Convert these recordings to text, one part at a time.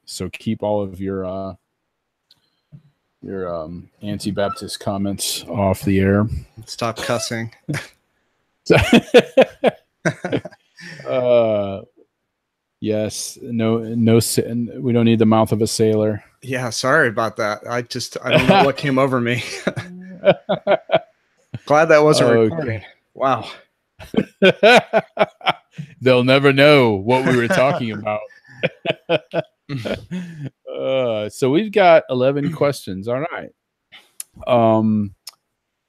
So keep all of your anti-Baptist comments off the air. Stop cussing. Yes, no, we don't need the mouth of a sailor. Yeah, sorry about that. I don't know what came over me. Glad that wasn't recording. Wow. They'll never know what we were talking about. So we've got 11 questions. All right.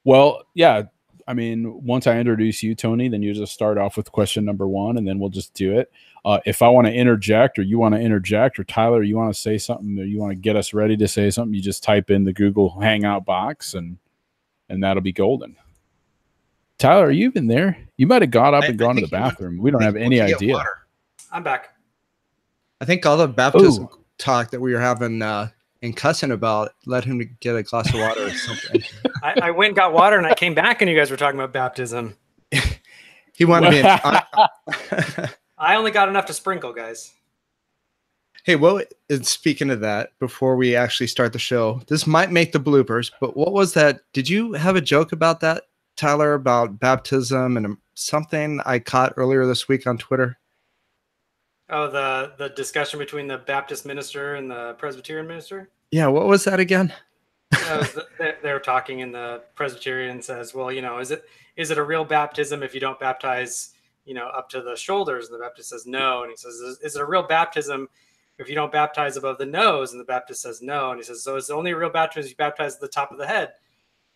Well, yeah. I mean, once I introduce you, Tony, then you just start off with question number 1, and then we'll just do it. If I want to interject, or you want to interject, or Tyler, you want to say something, or you want to get us ready to say something, you just type in the Google Hangout box, and that'll be golden. Tyler, are you even there? You might have got up and gone to the bathroom. We don't have any idea. I'm back. I think all the baptism talk that we were having and cussing about led him to get a glass of water or something. I went and got water, and I came back, and you guys were talking about baptism. He wanted me. I only got enough to sprinkle, guys. Hey, well, speaking of that, before we actually start the show, this might make the bloopers, but what was that? Did you have a joke about that, Tyler, about baptism and something I caught earlier this week on Twitter? Oh, the discussion between the Baptist minister and the Presbyterian minister? Yeah, what was that again? They were talking, and the Presbyterian says, well, is it a real baptism if you don't baptize, up to the shoulders? And the Baptist says no. And he says, is it a real baptism if you don't baptize above the nose? And the Baptist says no. And he says, so it's only a real baptism if you baptize at the top of the head.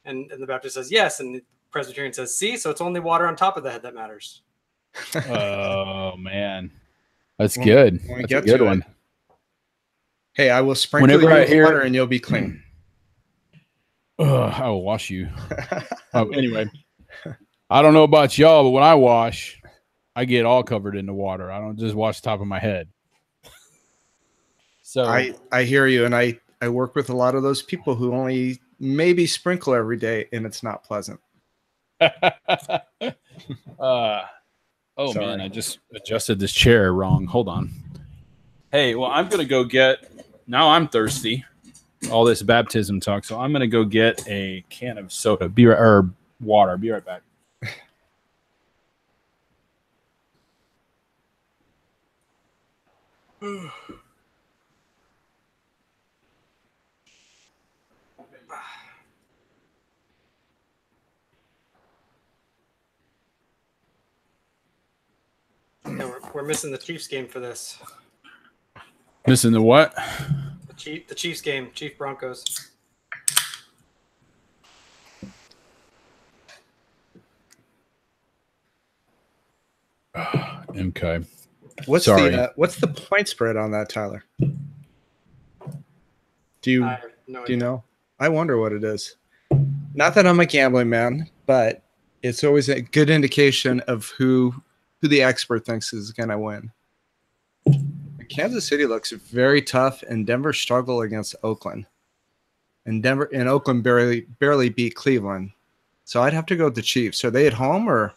And the Baptist says yes. And the Presbyterian says, see, so it's only water on top of the head that matters. Oh, man. That's good. That's a good one. Hey, I will sprinkle you with water and you'll be clean. I will wash you. Anyway, I don't know about y'all, but when I wash, I get all covered in the water. I don't just wash the top of my head. So I hear you, and I work with a lot of those people who only maybe sprinkle every day, and it's not pleasant. Man, I just adjusted this chair wrong. Hold on. Hey, well, I'm gonna go get. Now I'm thirsty. All this baptism talk, so I'm gonna go get a can of soda, or water. Be right back. Yeah, we're missing the Chiefs game for this. Missing the what? The Chiefs game, Chief Broncos. Okay. What's the point spread on that, Tyler? Do you know? I wonder what it is. Not that I'm a gambling man, but it's always a good indication of who the expert thinks is going to win. Kansas City looks very tough, and Denver struggle against Oakland. And Oakland barely beat Cleveland. So I'd have to go with the Chiefs. Are they at home or?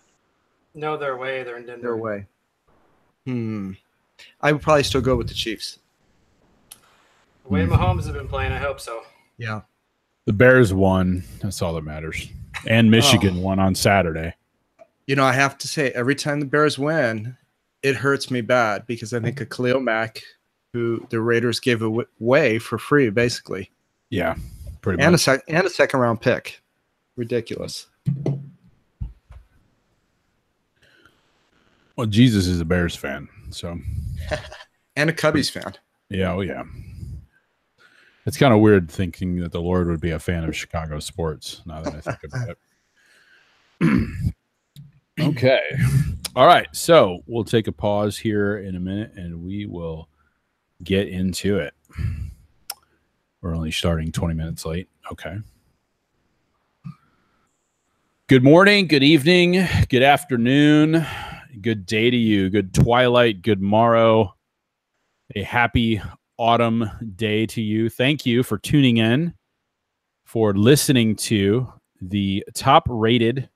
No, they're away. They're in Denver. They're away. I would probably still go with the Chiefs. The way Mahomes has been playing, I hope so. Yeah. The Bears won. That's all that matters. And Michigan won on Saturday. I have to say, every time the Bears win, it hurts me bad because I think of Khalil Mack, who the Raiders gave away for free, basically. Yeah, pretty much. And a second-round pick. Ridiculous. Well, Jesus is a Bears fan, so. And a Cubbies fan. Yeah, oh yeah. It's kind of weird thinking that the Lord would be a fan of Chicago sports, now that I think about it. Okay. All right. So we'll take a pause here in a minute, and we will get into it. We're only starting 20 minutes late. Okay. Good morning, good evening, good afternoon, good day to you, good twilight, good morrow, a happy autumn day to you. Thank you for tuning in, for listening to the top-rated,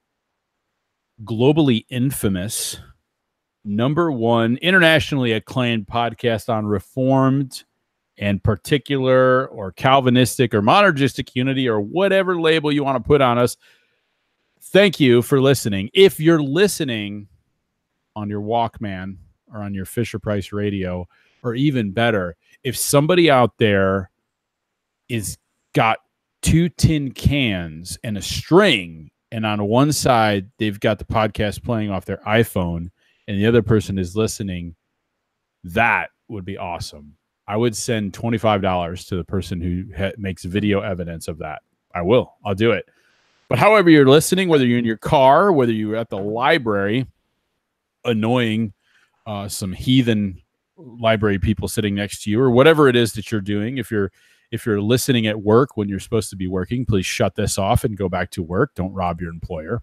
globally infamous, #1 internationally acclaimed podcast on Reformed and particular or Calvinistic or monergistic unity or whatever label you want to put on us. Thank you for listening. If you're listening on your Walkman or on your Fisher-Price radio, or even better, if somebody out there is got 2 tin cans and a string, and on one side they've got the podcast playing off their iPhone and the other person is listening, that would be awesome. I would send $25 to the person who makes video evidence of that. I'll do it. But however you're listening, whether you're in your car, whether you're at the library, annoying some heathen library people sitting next to you, or whatever it is that you're doing, if you're listening at work when you're supposed to be working, please shut this off and go back to work. Don't rob your employer.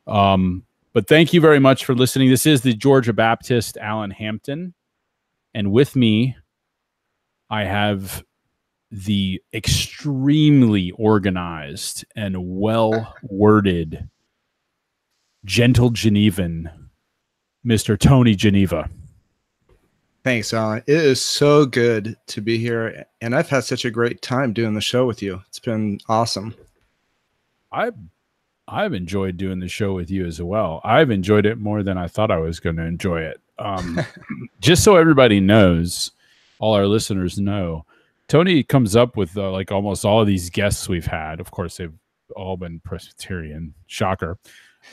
But thank you very much for listening. This is the Georgia Baptist Alan Hampton. And with me, I have the extremely organized and well-worded, gentle Genevan, Mr. Tony Geneva. Thanks, Alan. It is so good to be here, and I've had such a great time doing the show with you. It's been awesome. I've enjoyed doing the show with you as well. I've enjoyed it more than I thought I was going to enjoy it. Just so everybody knows, all our listeners know, Tony comes up with like almost all of these guests we've had. Of course, they've all been Presbyterian. Shocker.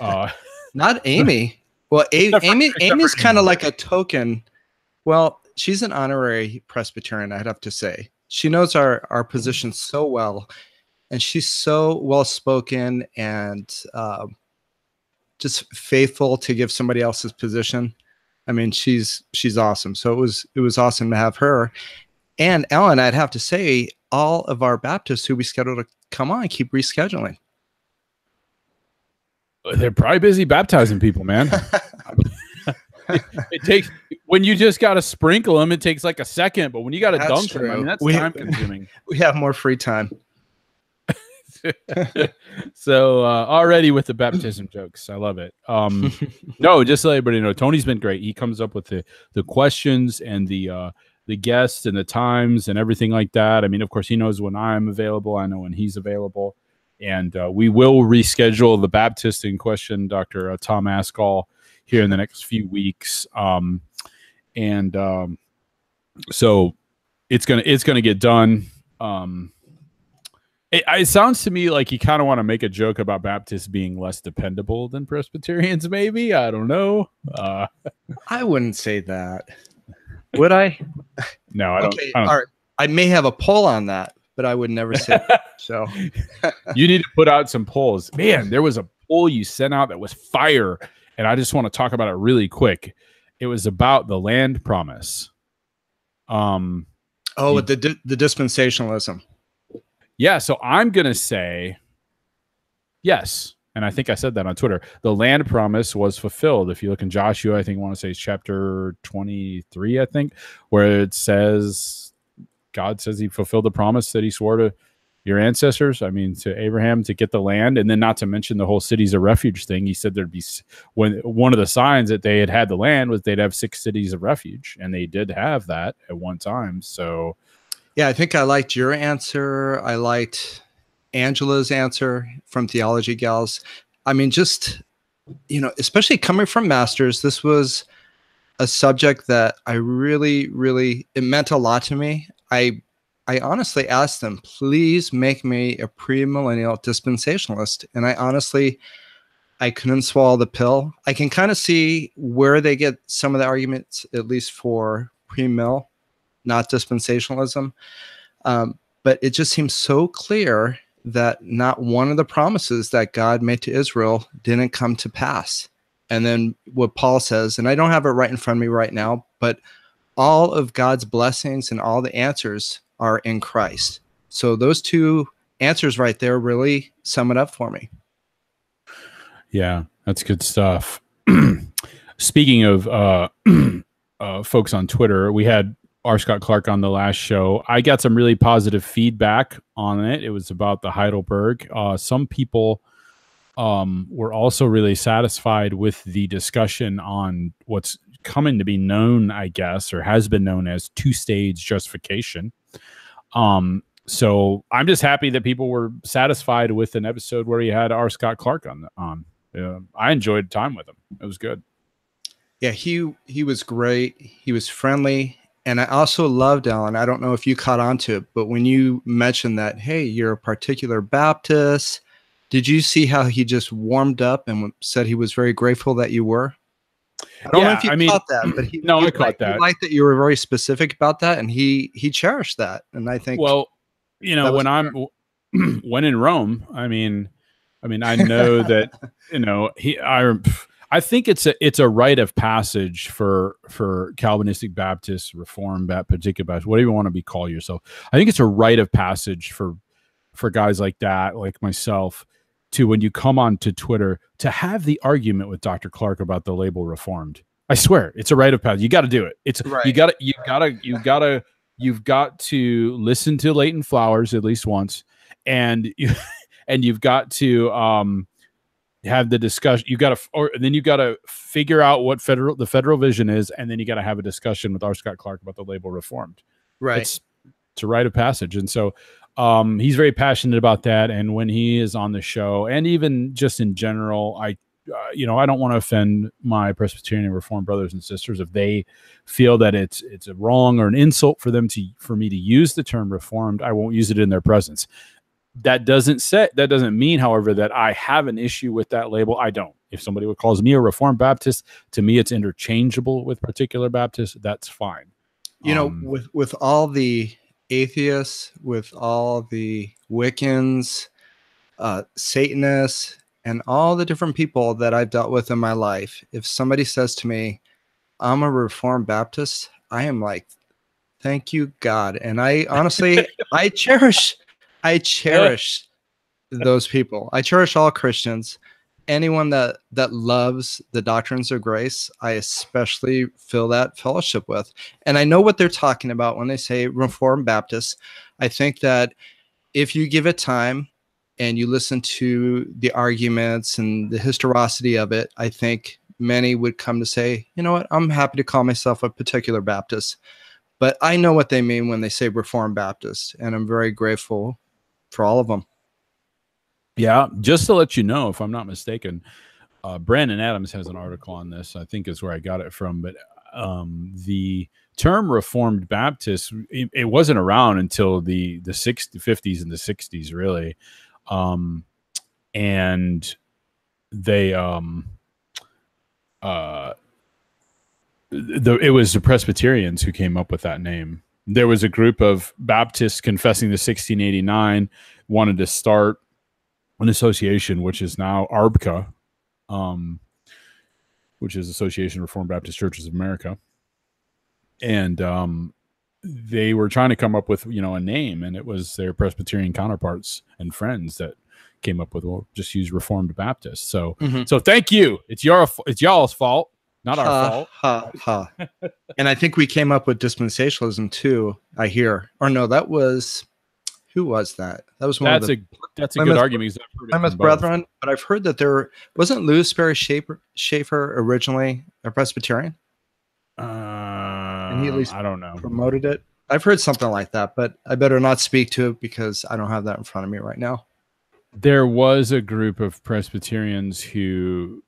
Not Amy. Well, Amy's kind of like a token. Well, she's an honorary Presbyterian, I'd have to say. She knows our position so well, and she's so well-spoken and just faithful to give somebody else's position. I mean, she's awesome. So it was awesome to have her. And Ellen, I'd have to say, all of our Baptists who we scheduled to come on keep rescheduling. They're probably busy baptizing people, man. It takes, when you just got to sprinkle them, it takes like a second. But when you got to dunk them, I mean, that's time consuming. We have more free time. So already with the baptism jokes, I love it. No, just to let everybody know, Tony's been great. He comes up with the questions and the guests and the times and everything like that. I mean, of course, he knows when I'm available. I know when he's available. And we will reschedule the Baptist in question, Dr. Tom Askell, here in the next few weeks. So it's gonna get done. It sounds to me like you kind of want to make a joke about Baptists being less dependable than Presbyterians, maybe. I don't know. I wouldn't say that. Would I? No, I don't. Okay, all right. I may have a poll on that, but I would never say that. So you need to put out some polls. Man, there was a poll you sent out that was fire, and I just want to talk about it really quick. It was about the land promise. The dispensationalism. Yeah, so I'm going to say yes. And I think I said that on Twitter. The land promise was fulfilled. If you look in Joshua, I think I want to say it's chapter 23, I think, where it says, God says he fulfilled the promise that he swore to your ancestors, I mean, to Abraham, to get the land. And then not to mention the whole cities of refuge thing. He said there'd be, when one of the signs that they had the land was they'd have 6 cities of refuge. And they did have that at one time. So yeah, I think I liked your answer. I liked Angela's answer from Theology Gals. I mean, just, especially coming from Masters, this was a subject that I really, really, it meant a lot to me. I honestly asked them, please make me a premillennial dispensationalist. And I couldn't swallow the pill. I can kind of see where they get some of the arguments, at least for premill, not dispensationalism. But it just seems so clear that not one of the promises that God made to Israel didn't come to pass. And then what Paul says, and I don't have it right in front of me right now, but all of God's blessings and all the answers are in Christ. So those two answers right there really sum it up for me. Yeah, that's good stuff. Speaking of folks on Twitter, we had R. Scott Clark on the last show. I got some really positive feedback on it. It was about the Heidelberg. Some people were also really satisfied with the discussion on what's coming to be known, I guess, or has been known as 2-stage justification. So I'm just happy that people were satisfied with an episode where he had R. Scott Clark on. I enjoyed time with him. It was good. Yeah, he was great. He was friendly. And I also loved, Alan, I don't know if you caught on to it, but when you mentioned that, hey, you're a particular Baptist, did you see how he just warmed up and said he was very grateful that you were? I don't know if you caught that, but I caught that. He liked that you were very specific about that, and he cherished that. And I think, well, you know, when in Rome, I mean, I know that, you know, I think it's a rite of passage for Calvinistic Baptists, Reformed Baptist, particular Baptist, whatever you want to call yourself. I think it's a rite of passage for guys like that, like myself, to when you come on to Twitter to have the argument with Dr. Clark about the label Reformed. I swear, it's a rite of passage. You got to do it. It's right. You've got to listen to Leighton Flowers at least once, and you've got to have the discussion. Then you got to figure out what the federal vision is, and then you got to have a discussion with R. Scott Clark about the label Reformed. Right. It's a rite of passage, and so he's very passionate about that. And when he is on the show, and even just in general, I don't want to offend my Presbyterian and Reformed brothers and sisters if they feel that it's a wrong or an insult for me to use the term Reformed. I won't use it in their presence. That doesn't mean, however, that I have an issue with that label. I don't. If somebody calls me a Reformed Baptist, to me it's interchangeable with particular Baptists. That's fine. You know, with all the atheists, with all the Wiccans, Satanists, and all the different people that I've dealt with in my life, if somebody says to me, I'm a Reformed Baptist, I am like, thank you, God. And I honestly, I cherish those people. I cherish all Christians. Anyone that loves the doctrines of grace, I especially feel that fellowship with. And I know what they're talking about when they say Reformed Baptists. I think that if you give it time and you listen to the arguments and the historicity of it, I think many would come to say, you know what, I'm happy to call myself a particular Baptist. But I know what they mean when they say Reformed Baptist, and I'm very grateful for all of them. Yeah, just to let you know, if I'm not mistaken, Brandon Adams has an article on this. I think is where I got it from. But the term Reformed Baptist, it wasn't around until the 50s and the 60s, really. And they it was the Presbyterians who came up with that name. There was a group of Baptists confessing the 1689 wanted to start an association, which is now ARBCA, which is Association of Reformed Baptist Churches of America. And they were trying to come up with, a name, and it was their Presbyterian counterparts and friends that came up with, well, just use Reformed Baptist. So, so thank you. It's y'all's fault, not our fault. And I think we came up with dispensationalism too, I hear. Or no, that was, who was that? That was one that's a good argument. Plymouth Brethren, but I've heard that wasn't Louis Sperry Schaefer originally a Presbyterian? And he at least I don't know, promoted it. I've heard something like that, but I better not speak to it because I don't have that in front of me right now. There was a group of Presbyterians who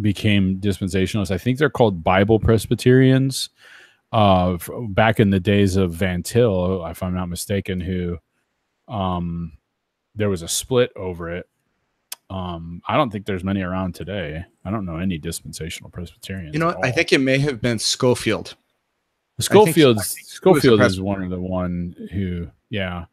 became dispensationalists. I think they're called Bible Presbyterians. Back in the days of Van Til, if I'm not mistaken, who there was a split over it. I don't think there's many around today. I don't know any dispensational Presbyterians. I think it may have been Schofield. Schofield is one who, yeah.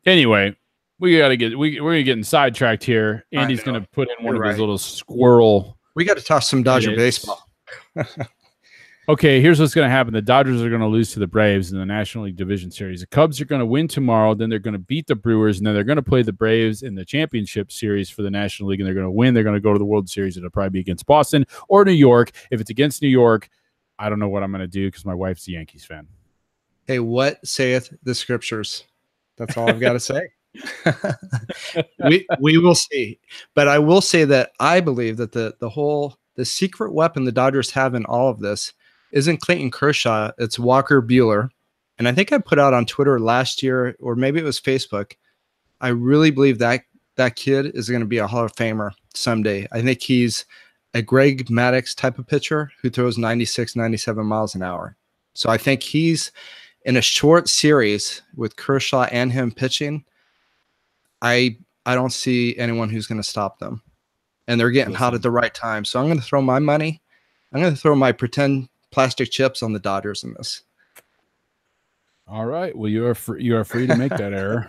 Anyway, we're gonna get sidetracked here. Andy's gonna put in one of his little squirrel. We got to toss some Dodger baseball. Okay, here's what's going to happen. The Dodgers are going to lose to the Braves in the National League Division Series. The Cubs are going to win tomorrow. Then they're going to beat the Brewers, and then they're going to play the Braves in the championship series for the National League, and they're going to win. They're going to go to the World Series. It'll probably be against Boston or New York. If it's against New York, I don't know what I'm going to do because my wife's a Yankees fan. Hey, what saith the scriptures? That's all I've got to say. we will see. But I will say that I believe that the secret weapon the Dodgers have in all of this isn't Clayton Kershaw. It's Walker Buehler. And I think I put out on Twitter last year, or maybe it was Facebook. I really believe that that kid is going to be a Hall of Famer someday. I think he's a Greg Maddux type of pitcher who throws 96, 97 miles an hour. So I think he's in a short series with Kershaw and him pitching. I don't see anyone who's going to stop them. And they're getting hot at the right time. So I'm going to throw my money. I'm going to throw my pretend plastic chips on the Dodgers in this. All right. Well, you are free to make that error.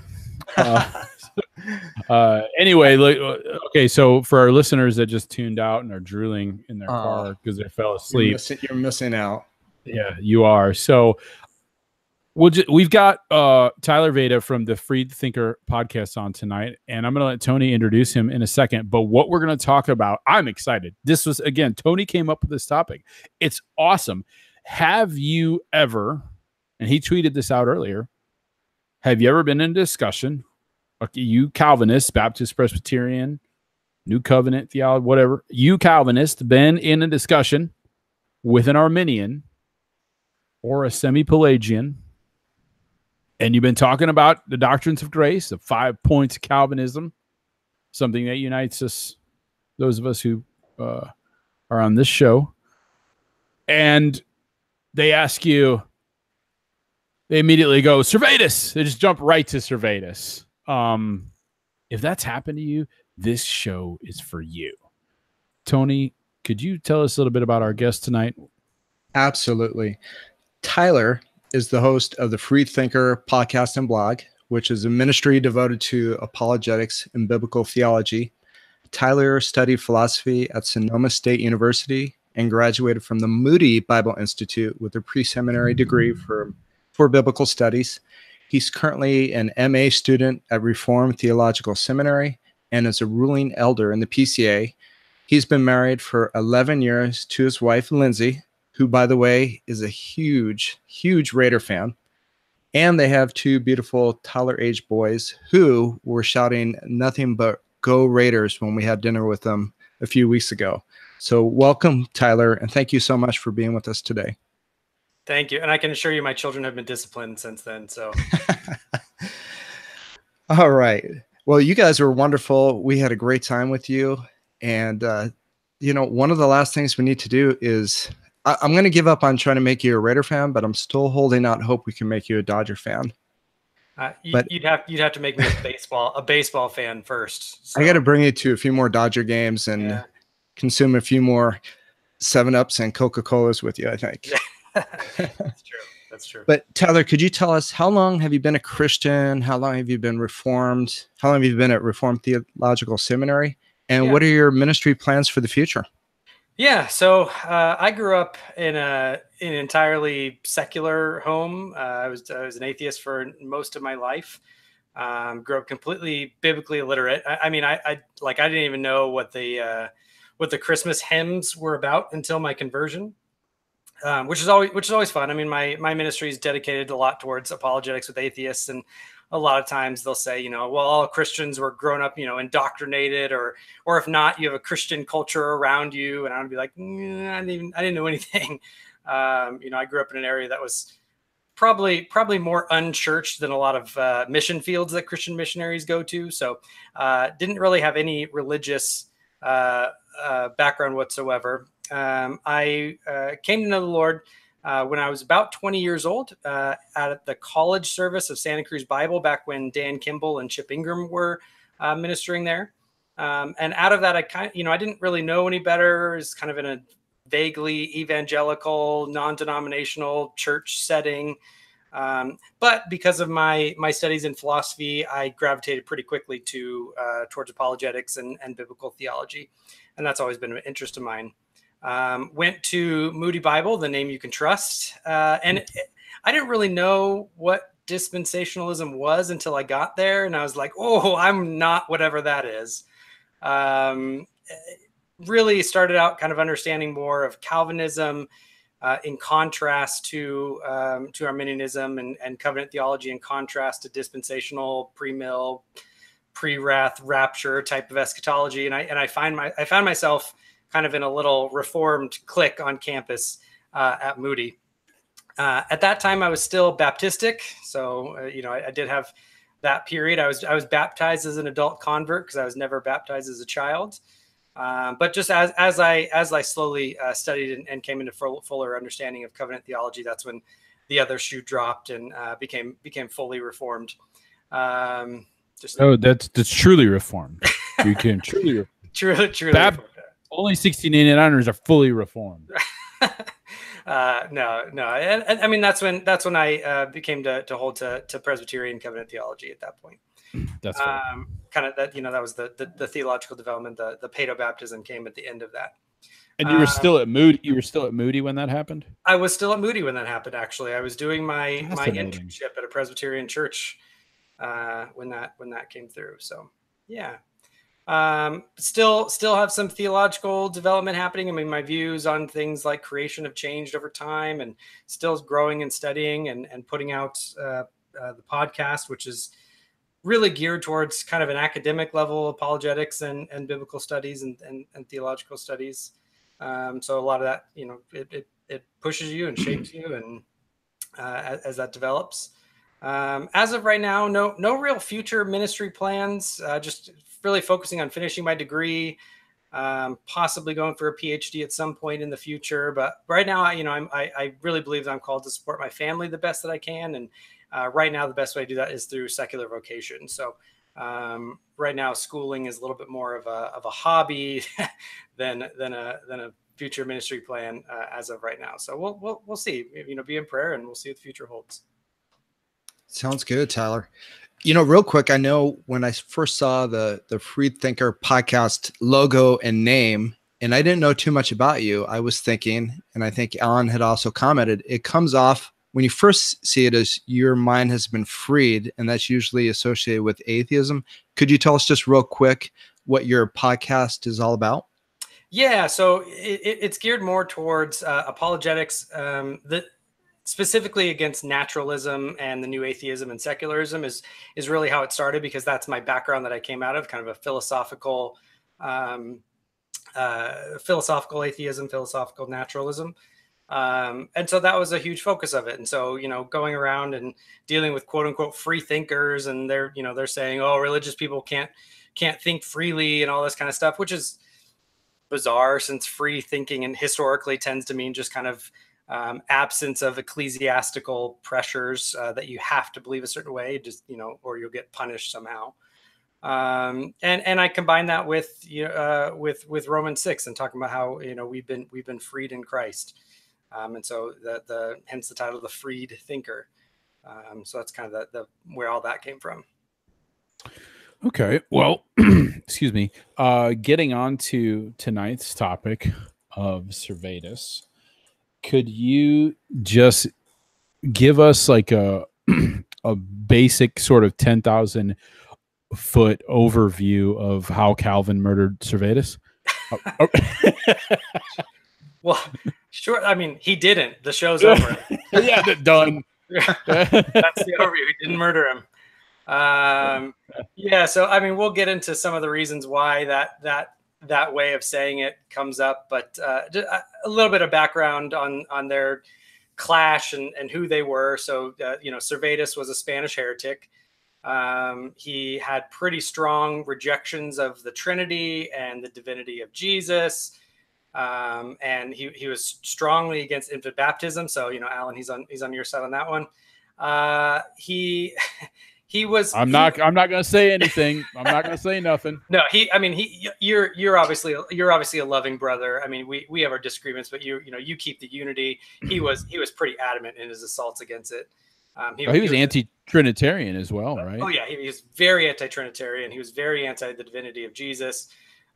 Anyway, okay. So for our listeners that just tuned out and are drooling in their car because they fell asleep, you're missing out. Yeah, you are. So we've got Tyler Veda from the Free Thinker podcast on tonight, and I'm going to let Tony introduce him in a second. But what we're going to talk about, I'm excited. This was, again, Tony came up with this topic. It's awesome. Have you ever, and he tweeted this out earlier, have you ever been in a discussion, okay, you Calvinist, Baptist, Presbyterian, New Covenant theology, whatever, you Calvinist, been in a discussion with an Arminian or a semi-Pelagian, and you've been talking about the doctrines of grace, the 5 points of Calvinism, something that unites us, those of us who are on this show, and they ask you, they immediately go, Servetus. They just jump right to Servetus. If that's happened to you, this show is for you. Tony, could you tell us a little bit about our guest tonight? Absolutely. Tyler is the host of the Free Thinker podcast and blog, which is a ministry devoted to apologetics and biblical theology. Tyler studied philosophy at Sonoma State University and graduated from the Moody Bible Institute with a pre-seminary degree for biblical studies. He's currently an MA student at Reformed Theological Seminary and is a ruling elder in the PCA. He's been married for 11 years to his wife, Lindsay, who, by the way, is a huge, huge Raider fan. And they have two beautiful Tyler-aged boys who were shouting nothing but "Go Raiders" when we had dinner with them a few weeks ago. So welcome, Tyler, and thank you so much for being with us today. Thank you. And I can assure you my children have been disciplined since then. So, all right. Well, you guys were wonderful. We had a great time with you. And, one of the last things we need to do is I'm going to give up on trying to make you a Raider fan, but I'm still holding out hope we can make you a Dodger fan. You'd have to make me a baseball fan first. So. I got to bring you to a few more Dodger games and consume a few more 7-Ups and Coca-Colas with you, I think. That's true. But Tyler, could you tell us, how long have you been a Christian? How long have you been Reformed? How long have you been at Reformed Theological Seminary? And what are your ministry plans for the future? Yeah, so I grew up in an entirely secular home. I was an atheist for most of my life. Grew up completely biblically illiterate. I didn't even know what the Christmas hymns were about until my conversion. Which is always fun. I mean, my ministry is dedicated a lot towards apologetics with atheists, and a lot of times they'll say, well, all Christians were grown up, indoctrinated, or if not, you have a Christian culture around you, and I would be like, I didn't know anything. I grew up in an area that was probably more unchurched than a lot of mission fields that Christian missionaries go to. So didn't really have any religious background whatsoever. I came to know the Lord when I was about 20 years old at the college service of Santa Cruz Bible, back when Dan Kimball and Chip Ingram were ministering there. And out of that, I didn't really know any better. It was kind of in a vaguely evangelical, non-denominational church setting. But because of my studies in philosophy, I gravitated pretty quickly towards apologetics and biblical theology. And that's always been an interest of mine. Went to Moody Bible, the name you can trust. And I didn't really know what dispensationalism was until I got there. And I was like, oh, I'm not whatever that is. Really started out kind of understanding more of Calvinism in contrast to Arminianism and covenant theology in contrast to dispensational, pre-mill, pre-wrath, rapture type of eschatology. And I found myself kind of in a little Reformed clique on campus at Moody. At that time, I was still Baptistic, so I did have that period. I was baptized as an adult convert because I was never baptized as a child. But just as I slowly studied and came into fuller understanding of covenant theology, that's when the other shoe dropped and became fully reformed. That's truly reformed. You can truly truly reformed. Only 1689ers are fully reformed. No. And I mean, that's when I became to hold to Presbyterian covenant theology at that point. That's kind of that, that was the theological development. The paedo-baptism came at the end of that. And you were still at Moody. You were still at Moody when that happened? I was still at Moody when that happened, actually. I was doing my internship at a Presbyterian church when that came through. So yeah. Still have some theological development happening. I mean, my views on things like creation have changed over time, and still growing and studying and putting out the podcast, which is really geared towards kind of an academic level, apologetics and biblical studies and theological studies. So a lot of that, it pushes you and shapes you, and as that develops. As of right now, no real future ministry plans. Just really focusing on finishing my degree, possibly going for a PhD at some point in the future. But right now, I really believe that I'm called to support my family the best that I can. And right now, the best way to do that is through secular vocation. So right now, schooling is a little bit more of a hobby than a future ministry plan as of right now. So we'll see. Be in prayer, and we'll see what the future holds. Sounds good, Tyler. Real quick, I know when I first saw the Free Thinker podcast logo and name, and I didn't know too much about you, I was thinking, and I think Alan had also commented, it comes off when you first see it as your mind has been freed, and that's usually associated with atheism. Could you tell us just real quick what your podcast is all about? Yeah, so it's geared more towards apologetics. Specifically against naturalism and the new atheism and secularism is really how it started, because that's my background that I came out of, kind of a philosophical atheism, philosophical naturalism. And so that was a huge focus of it. And so, going around and dealing with quote unquote free thinkers, and they're saying, oh, religious people can't think freely and all this kind of stuff, which is bizarre, since free thinking and historically tends to mean just kind of absence of ecclesiastical pressures that you have to believe a certain way, just or you'll get punished somehow. And I combine that with Romans 6 and talking about how we've been freed in Christ, and so hence the title, the Freed Thinker. So that's kind of the where all that came from. Okay, well, excuse me. Getting on to tonight's topic of Servetus. Could you just give us like a basic sort of 10,000 foot overview of how Calvin murdered Servetus? Well, sure. I mean, he didn't. The show's over. Yeah, done. That's the overview. He didn't murder him. Yeah. So, I mean, we'll get into some of the reasons why that way of saying it comes up, but a little bit of background on their clash and who they were. So, Servetus was a Spanish heretic. He had pretty strong rejections of the Trinity and the divinity of Jesus. And he was strongly against infant baptism. So, Alan, he's on your side on that one. He was. I'm not going to say anything. I'm not going to say nothing. No, you're obviously a loving brother. I mean, we have our disagreements, but you keep the unity. He was pretty adamant in his assaults against it. He was anti-Trinitarian as well, right? Oh yeah, he was very anti-Trinitarian. He was very anti the divinity of Jesus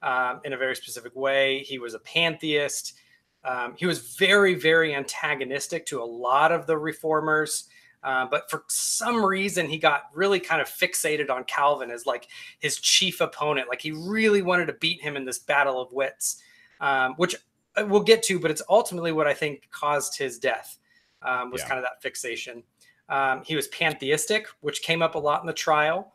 in a very specific way. He was a pantheist. He was very, very antagonistic to a lot of the reformers. But for some reason, he got really kind of fixated on Calvin as like his chief opponent. Like he really wanted to beat him in this battle of wits, which we'll get to, but it's ultimately what I think caused his death, kind of that fixation. He was pantheistic, which came up a lot in the trial.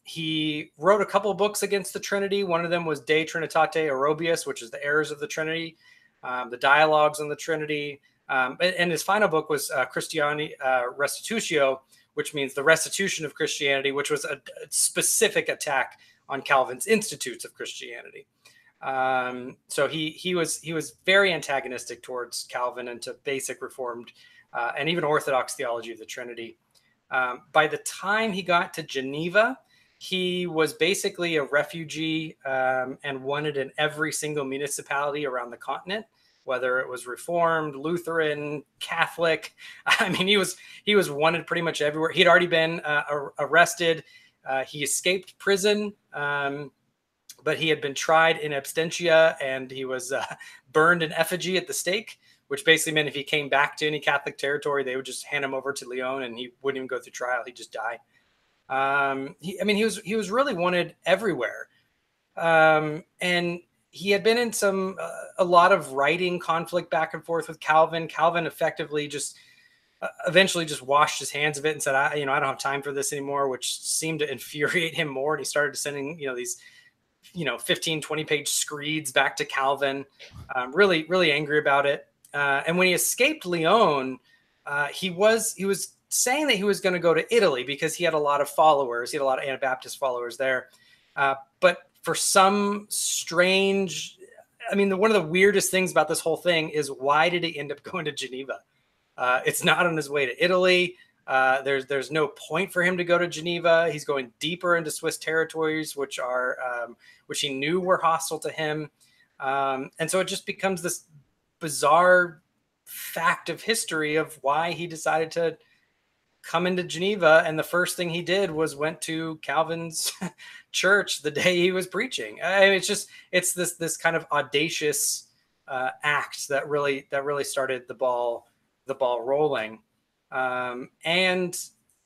He wrote a couple of books against the Trinity. One of them was De Trinitate Orobius, which is the errors of the Trinity, the dialogues on the Trinity. And his final book was Christiani Restitutio, which means the restitution of Christianity, which was a specific attack on Calvin's Institutes of Christianity. So he was very antagonistic towards Calvin and to basic Reformed and even Orthodox theology of the Trinity. By the time he got to Geneva, he was basically a refugee and wanted in every single municipality around the continent, whether it was Reformed, Lutheran, Catholic. I mean, he was wanted pretty much everywhere. He'd already been arrested. He escaped prison, but he had been tried in absentia, and he was burned in effigy at the stake, which basically meant if he came back to any Catholic territory, they would just hand him over to Lyon, and he wouldn't even go through trial. He'd just die. He was really wanted everywhere. And he had been in a lot of writing conflict back and forth with Calvin. Calvin effectively eventually just washed his hands of it and said, I don't have time for this anymore, which seemed to infuriate him more. And he started sending, these, 15, 20 page screeds back to Calvin, really, really angry about it. And when he escaped Lyon, he was saying that he was going to go to Italy because he had a lot of followers. He had a lot of Anabaptist followers there. But for some strange, one of the weirdest things about this whole thing is, why did he end up going to Geneva? It's not on his way to Italy. There's no point for him to go to Geneva. He's going deeper into Swiss territories, which he knew were hostile to him. And so it just becomes this bizarre fact of history of why he decided to come into Geneva. And the first thing he did was went to Calvin's church the day he was preaching. It's this kind of audacious act that really started the ball rolling. And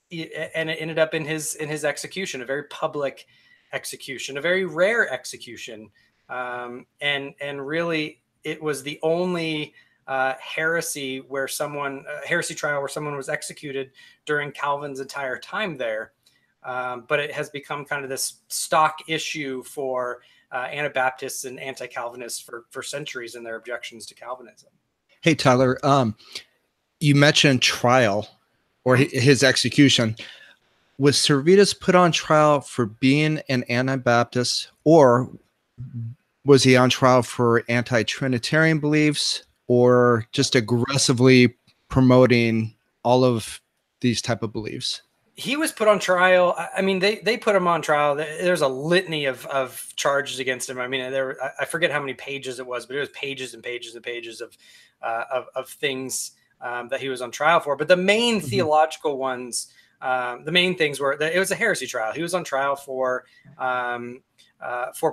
it ended up in his execution, a very public execution, a very rare execution. And really it was the only heresy trial where someone was executed during Calvin's entire time there. But it has become kind of this stock issue for Anabaptists and anti-Calvinists for centuries in their objections to Calvinism. Hey, Tyler, you mentioned trial or his execution. Was Servetus put on trial for being an Anabaptist, or was he on trial for anti-Trinitarian beliefs, or just aggressively promoting all of these type of beliefs? He was put on trial. They put him on trial. There's a litany of charges against him. I forget how many pages it was, but it was pages and pages and pages of things that he was on trial for. But the main theological ones, the main things were that it was a heresy trial. He was on trial for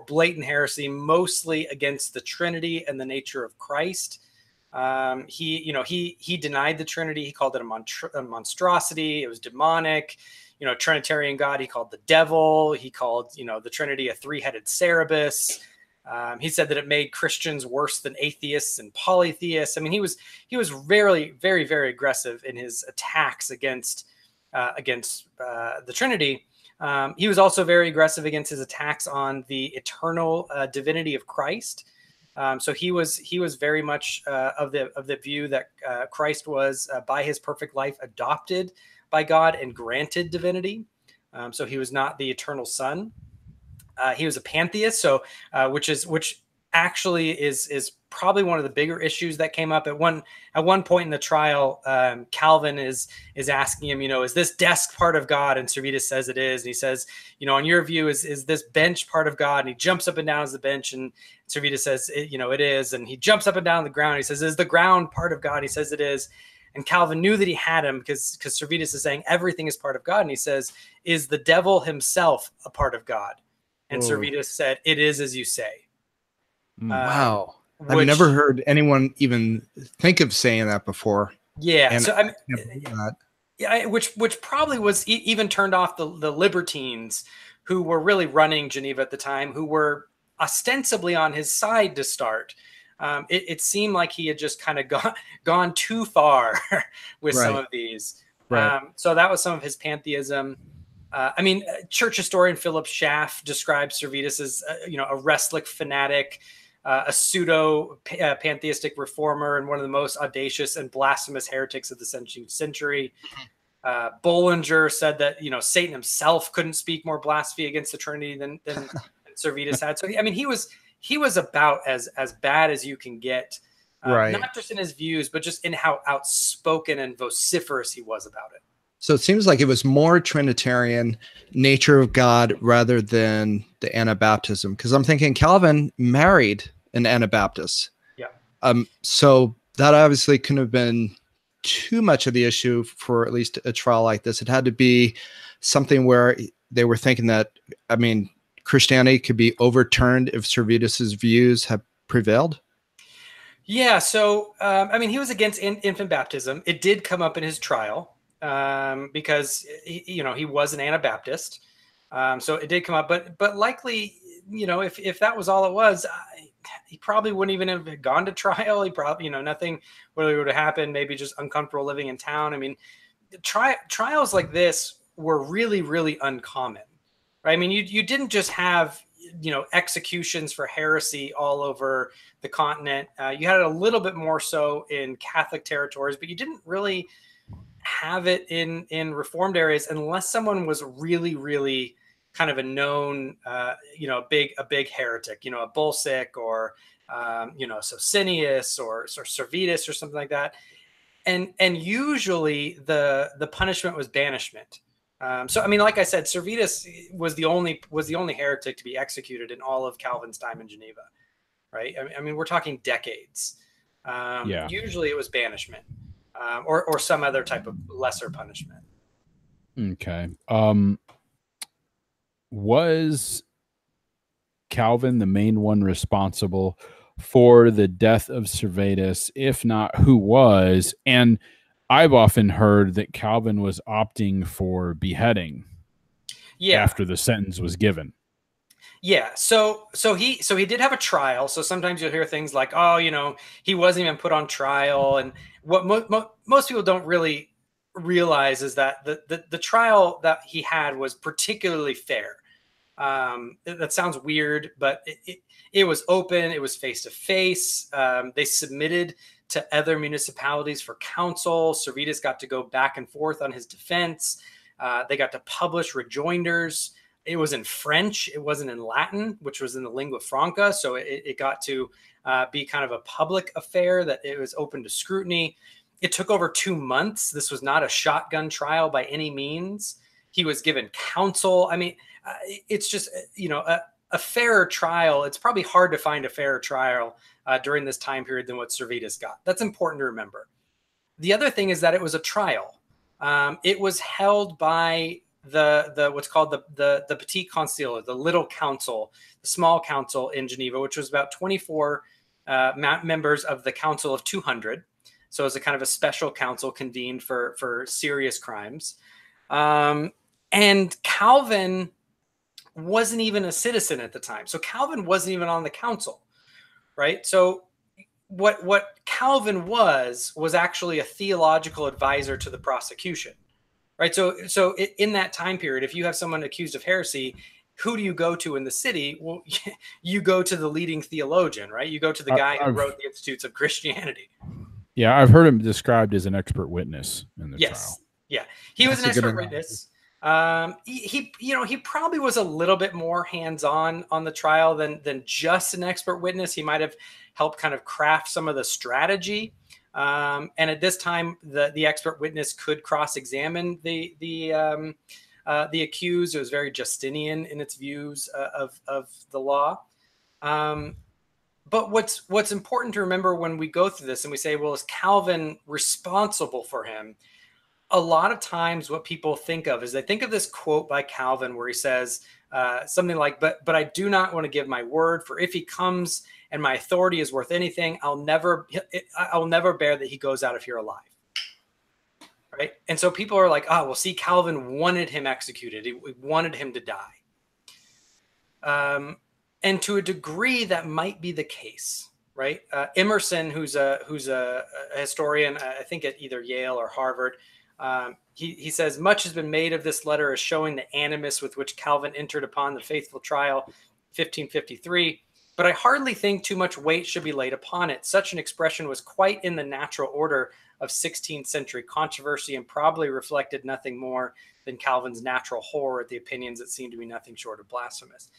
blatant heresy, mostly against the Trinity and the nature of Christ. He denied the Trinity. He called it a monstrosity. It was demonic. Trinitarian God, he called the devil. He called, the Trinity a three-headed Servetus. He said that it made Christians worse than atheists and polytheists. He was very, very, very aggressive in his attacks against the Trinity. He was also very aggressive against his attacks on the eternal divinity of Christ. So he was very much of the view that Christ was by his perfect life adopted by God and granted divinity. So he was not the eternal Son. He was a pantheist, so which actually is probably one of the bigger issues that came up at one point in the trial. Calvin is asking him, is this desk part of God? And Servetus says it is. And he says, on your view, is this bench part of God? And he jumps up and down as the bench, and Servetus says, it is. And he jumps up and down on the ground. He says, is the ground part of God? He says it is. And Calvin knew that he had him because Servetus is saying everything is part of God. And he says, is the devil himself a part of God? And Servetus said, it is as you say. Wow. I've never heard anyone even think of saying that before. Yeah. And So which probably was even turned off the libertines who were really running Geneva at the time, who were ostensibly on his side to start. It seemed like he had just kind of gone too far with some of these. Right. So that was some of his pantheism. Church historian Philip Schaff describes Servetus as a restless fanatic, a pseudo pantheistic reformer and one of the most audacious and blasphemous heretics of the 17th century. Bollinger said that, you know, Satan himself couldn't speak more blasphemy against the Trinity than Servetus had. So, I mean, he was about as bad as you can get, right. Not just in his views, but just in how outspoken and vociferous he was about it. So it seems like it was more Trinitarian nature of God rather than the Anabaptism. Because I'm thinking Calvin married an Anabaptist. Yeah. So that obviously couldn't have been too much of the issue for at least a trial like this. It had to be something where they were thinking that, I mean, Christianity could be overturned if Servetus's views have prevailed. Yeah. So, I mean, he was against infant baptism. It did come up in his trial. Because you know, he was an Anabaptist, so it did come up. But likely, you know, if that was all it was, he probably wouldn't even have gone to trial. He probably, you know, nothing really would have happened. Maybe just uncomfortable living in town. I mean, trials like this were really, really uncommon, right? I mean, you didn't just have, you know, executions for heresy all over the continent. You had it a little bit more so in Catholic territories, but you didn't really have it in Reformed areas unless someone was really, really kind of a known, you know, a big heretic, you know, a Bolsic or, you know, Socinius or Servetus or something like that. And usually the punishment was banishment. So, I mean, like I said, Servetus was the only heretic to be executed in all of Calvin's time in Geneva, right? I mean, we're talking decades. Usually it was banishment. Or some other type of lesser punishment. Okay. Was Calvin the main one responsible for the death of Servetus? If not, who was? And I've often heard that Calvin was opting for beheading after the sentence was given. Yeah, so he did have a trial. So sometimes you'll hear things like, oh, you know, he wasn't even put on trial. And what most people don't really realize is that the trial that he had was particularly fair. That sounds weird, but it was open. It was face to face. They submitted to other municipalities for counsel. Servetus got to go back and forth on his defense. They got to publish rejoinders. It was in French. It wasn't in Latin, which was in the lingua franca. So it got to be kind of a public affair that it was open to scrutiny. It took over 2 months. This was not a shotgun trial by any means. He was given counsel. I mean, it's just, you know, a fairer trial. It's probably hard to find a fairer trial during this time period than what Servetus got. That's important to remember. The other thing is that it was a trial. It was held by the what's called the Petit Concile, or the Little Council, the small council in Geneva, which was about 24 members of the Council of 200. So it was a kind of a special council convened for serious crimes. And Calvin wasn't even a citizen at the time. So Calvin wasn't even on the council, right? So what Calvin was actually a theological advisor to the prosecution. Right. So in that time period, if you have someone accused of heresy, who do you go to in the city? Well, you go to the leading theologian, right? You go to the guy who wrote the Institutes of Christianity. Yeah, I've heard him described as an expert witness in the trial. Yeah, he was an expert witness. He probably was a little bit more hands-on on the trial than just an expert witness. He might have helped kind of craft some of the strategy. And at this time, the expert witness could cross-examine the accused. It was very Justinian in its views of the law. But what's important to remember when we go through this and we say, well, is Calvin responsible for him? A lot of times what people think of is they think of this quote by Calvin where he says something like, but I do not want to give my word, for if he comes and my authority is worth anything, I'll never bear that he goes out of here alive. Right. And so people are like, oh, well, see, Calvin wanted him executed. He wanted him to die. And to a degree that might be the case. Right. Emerson, who's a historian, I think at either Yale or Harvard, he says, much has been made of this letter as showing the animus with which Calvin entered upon the faithful trial 1553. but I hardly think too much weight should be laid upon it. Such an expression was quite in the natural order of 16th century controversy and probably reflected nothing more than Calvin's natural horror at the opinions that seemed to be nothing short of blasphemous.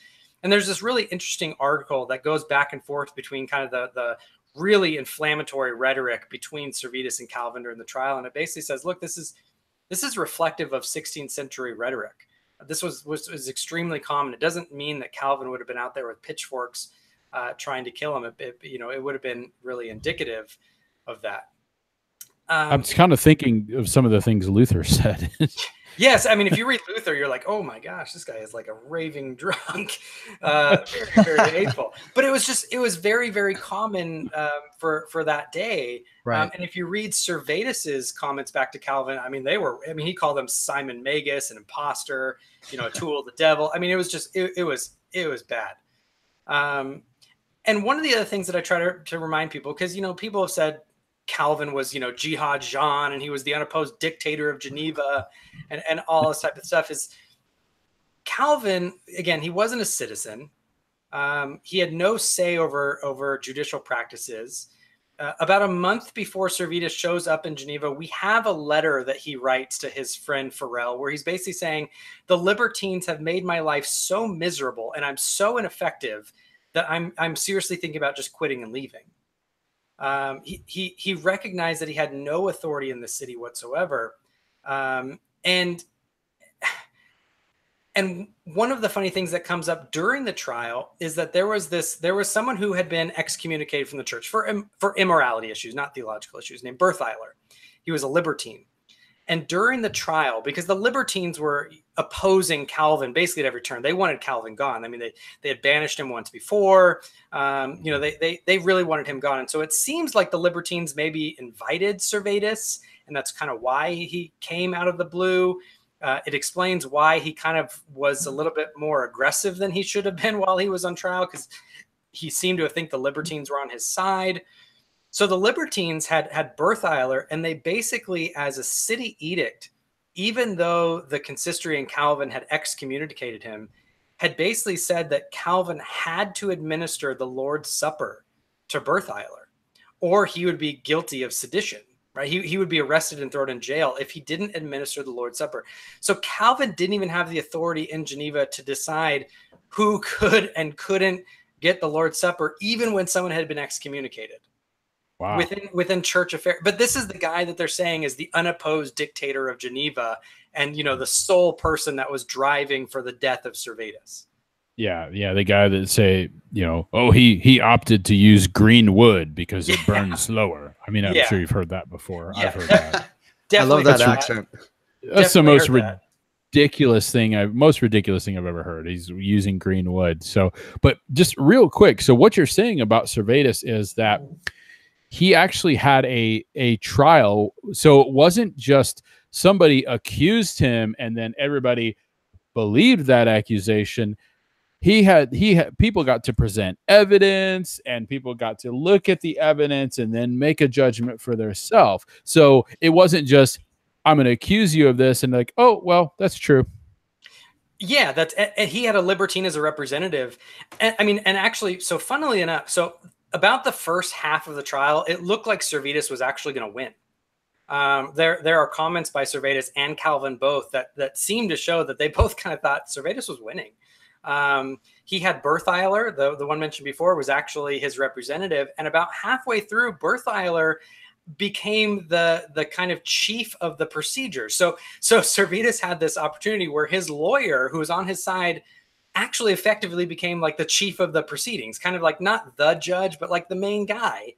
And there's this really interesting article that goes back and forth between kind of the really inflammatory rhetoric between Servetus and Calvin during the trial. And it basically says, look, this is reflective of 16th century rhetoric. This was extremely common. It doesn't mean that Calvin would have been out there with pitchforks trying to kill him. It would have been really indicative of that. I'm kind of thinking of some of the things Luther said. Yes, I mean, if you read Luther, you're like, oh my gosh, this guy is like a raving drunk, very, very hateful. But it was very, very common for that day. Right. And if you read Servetus's comments back to Calvin, I mean, he called them Simon Magus, an imposter, a tool of the devil. I mean, it was just, it was bad. And one of the other things that I try to remind people, because, people have said Calvin was, Jihad Jean, and he was the unopposed dictator of Geneva and all this type of stuff, is Calvin, again, he wasn't a citizen. He had no say over judicial practices. About a month before Servetus shows up in Geneva, we have a letter that he writes to his friend Farel, where he's basically saying, the libertines have made my life so miserable and I'm so ineffective that I'm seriously thinking about just quitting and leaving. He recognized that he had no authority in the city whatsoever. And one of the funny things that comes up during the trial is that there was someone who had been excommunicated from the church for immorality issues, not theological issues, named Bertheiler. He was a libertine. And during the trial, because the libertines were opposing Calvin basically at every turn, they wanted Calvin gone. I mean, they had banished him once before. They really wanted him gone. And so it seems like the libertines maybe invited Servetus, and that's kind of why he came out of the blue. It explains why he kind of was a little bit more aggressive than he should have been while he was on trial, because he seemed to think the libertines were on his side. So the libertines had Bertheiler, and they basically, as a city edict, even though the consistory and Calvin had excommunicated him, had basically said that Calvin had to administer the Lord's Supper to Bertheiler, or he would be guilty of sedition, right? He would be arrested and thrown in jail if he didn't administer the Lord's Supper. So Calvin didn't even have the authority in Geneva to decide who could and couldn't get the Lord's Supper, even when someone had been excommunicated. Wow. Within church affairs. But this is the guy that they're saying is the unopposed dictator of Geneva, and the sole person that was driving for the death of Servetus. Yeah, the guy that say, he opted to use green wood because it burns slower. I mean, I'm sure you've heard that before. Yeah. I've heard that. I love that accent. That's the most ridiculous thing I've ever heard. He's using green wood. So, but just real quick, so what you're saying about Servetus is that he actually had a trial. So it wasn't just somebody accused him and then everybody believed that accusation. He had people got to present evidence, and people got to look at the evidence and then make a judgment for themselves. So it wasn't just, I'm going to accuse you of this, and like, oh, well, that's true. Yeah, and he had a libertine as a representative. And actually, so funnily enough, about the first half of the trial, it looked like Servetus was actually going to win. There are comments by Servetus and Calvin both that seem to show that they both kind of thought Servetus was winning. He had Bertheiler, the one mentioned before, was actually his representative, and about halfway through, Bertheiler became the kind of chief of the procedure. So Servetus had this opportunity where his lawyer, who was on his side, actually effectively became like the chief of the proceedings, kind of like not the judge, but like the main guy,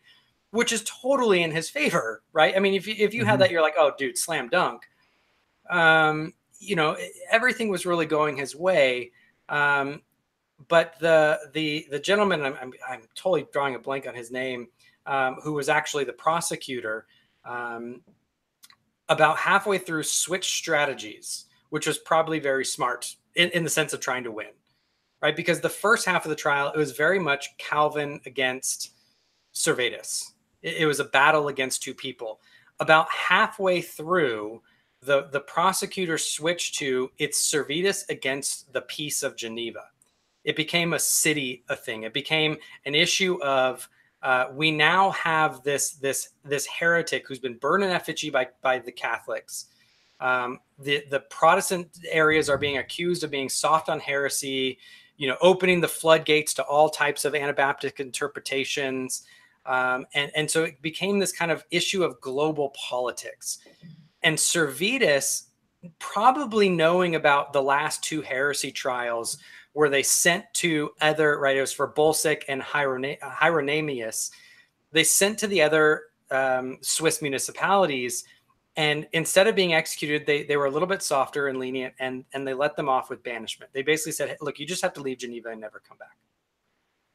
which is totally in his favor, right? I mean, if you had that, you're like, oh, dude, slam dunk. Everything was really going his way. But the gentleman, I'm totally drawing a blank on his name, who was actually the prosecutor, about halfway through switched strategies, which was probably very smart in the sense of trying to win. Right, because the first half of the trial, it was very much Calvin against Servetus. It was a battle against two people. About halfway through, the prosecutor switched to, it's Servetus against the peace of Geneva. It became a thing. It became an issue of we now have this heretic who's been burned in effigy by the Catholics. The Protestant areas are being accused of being soft on heresy, opening the floodgates to all types of Anabaptist interpretations. And so it became this kind of issue of global politics. And Servetus, probably knowing about the last two heresy trials where they sent to other, right, it was for Bolsec and Hieronymus, they sent to the other Swiss municipalities, and instead of being executed, they were a little bit softer and lenient, and they let them off with banishment. They basically said, look, you just have to leave Geneva and never come back.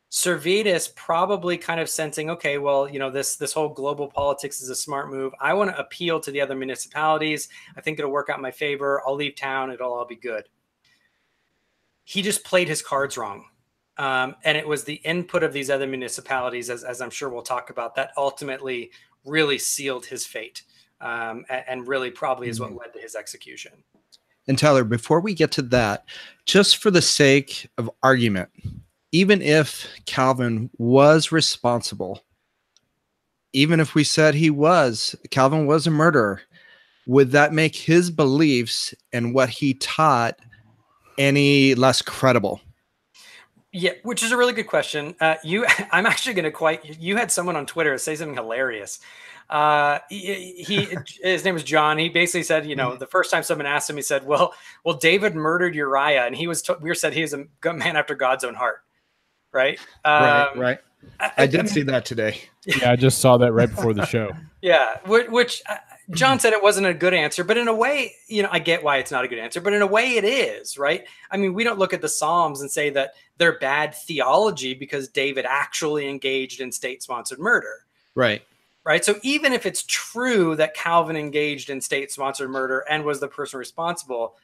Servetus probably kind of sensing, okay, well, this whole global politics is a smart move. I want to appeal to the other municipalities. I think it'll work out in my favor. I'll leave town. It'll all be good. He just played his cards wrong. And it was the input of these other municipalities, as I'm sure we'll talk about, that ultimately really sealed his fate, and really probably is what led to his execution. And Tyler, before we get to that, just for the sake of argument, even if Calvin was responsible, even if we said Calvin was a murderer, would that make his beliefs and what he taught any less credible? Yeah, which is a really good question. I'm actually going to you had someone on Twitter say something hilarious. His name was John. He basically said, the first time someone asked him, he said, well, David murdered Uriah, and we said he was a man after God's own heart. Right. Right. I did see that today. Yeah. I just saw that right before the show. Yeah. Which John said it wasn't a good answer, but in a way, I get why it's not a good answer, but in a way it is, right? I mean, we don't look at the Psalms and say that they're bad theology because David actually engaged in state-sponsored murder. Right. Right. So even if it's true that Calvin engaged in state-sponsored murder and was the person responsible,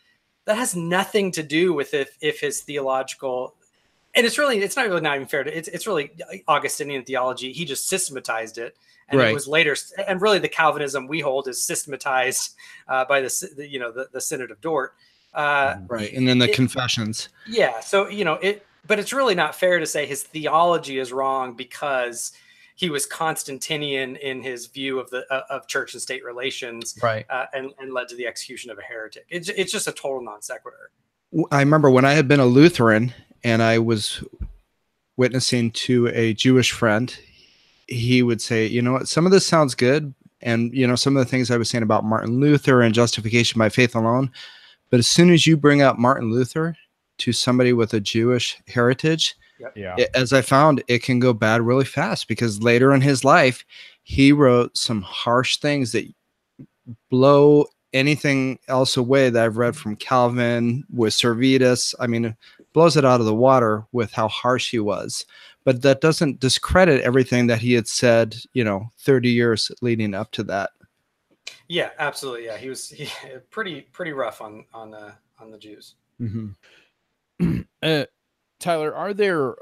that has nothing to do with if his theological, and it's not even fair to, it's really Augustinian theology. He just systematized it. And It was later, and really the Calvinism we hold is systematized by the Synod of Dort. Right. And then the Confessions. Yeah. So, but it's really not fair to say his theology is wrong because he was Constantinian in his view of church and state relations, right? And led to the execution of a heretic. It's just a total non sequitur. I remember when I had been a Lutheran and I was witnessing to a Jewish friend, he would say, what, some of this sounds good. And, some of the things I was saying about Martin Luther and justification by faith alone. But as soon as you bring up Martin Luther to somebody with a Jewish heritage, as I found, it can go bad really fast, because later in his life, he wrote some harsh things that blow anything else away that I've read from Calvin with Servetus. I mean, it blows it out of the water with how harsh he was. But that doesn't discredit everything that he had said, 30 years leading up to that. Yeah, absolutely. Yeah, he was pretty rough on the Jews. Mm-hmm. Tyler, are there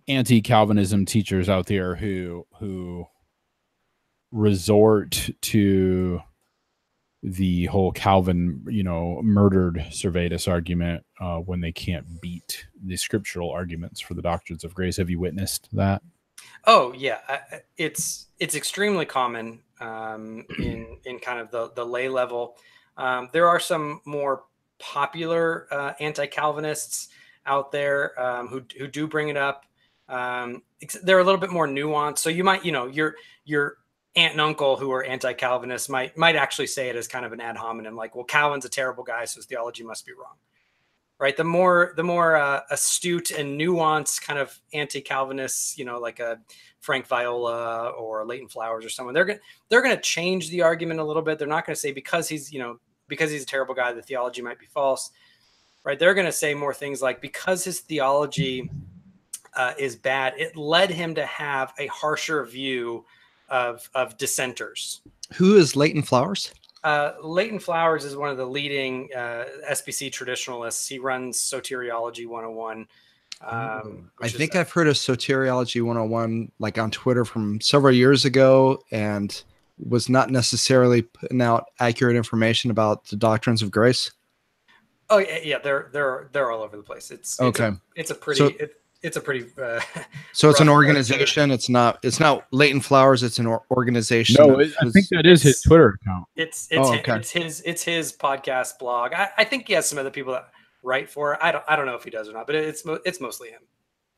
anti-Calvinism teachers out there who resort to the whole Calvin, murdered Servetus argument when they can't beat the scriptural arguments for the doctrines of grace? Have you witnessed that? Oh yeah, it's extremely common in kind of the lay level. There are some more popular anti-Calvinists out there who do bring it up. They're a little bit more nuanced. So you might, your aunt and uncle who are anti-Calvinists might actually say it as kind of an ad hominem, like, well, Calvin's a terrible guy, so his theology must be wrong. Right. The more astute and nuanced kind of anti-Calvinists, like a Frank Viola or Leighton Flowers or someone, they're going to change the argument a little bit. They're not going to say because he's a terrible guy, the theology might be false. Right. They're going to say more things like, because his theology is bad, it led him to have a harsher view of dissenters. Who is Leighton Flowers? Leighton Flowers is one of the leading SBC traditionalists. He runs Soteriology 101. I think I've heard of Soteriology 101 like on Twitter from several years ago, and was not necessarily putting out accurate information about the doctrines of grace. Oh yeah, they're all over the place. It's okay. It's a pretty it's a pretty. So it's an organization. It's not Leighton Flowers. It's an organization. No, I think that is his Twitter account. It's his podcast blog. I think he has some other people that write for it. I don't know if he does or not, but it's mostly him.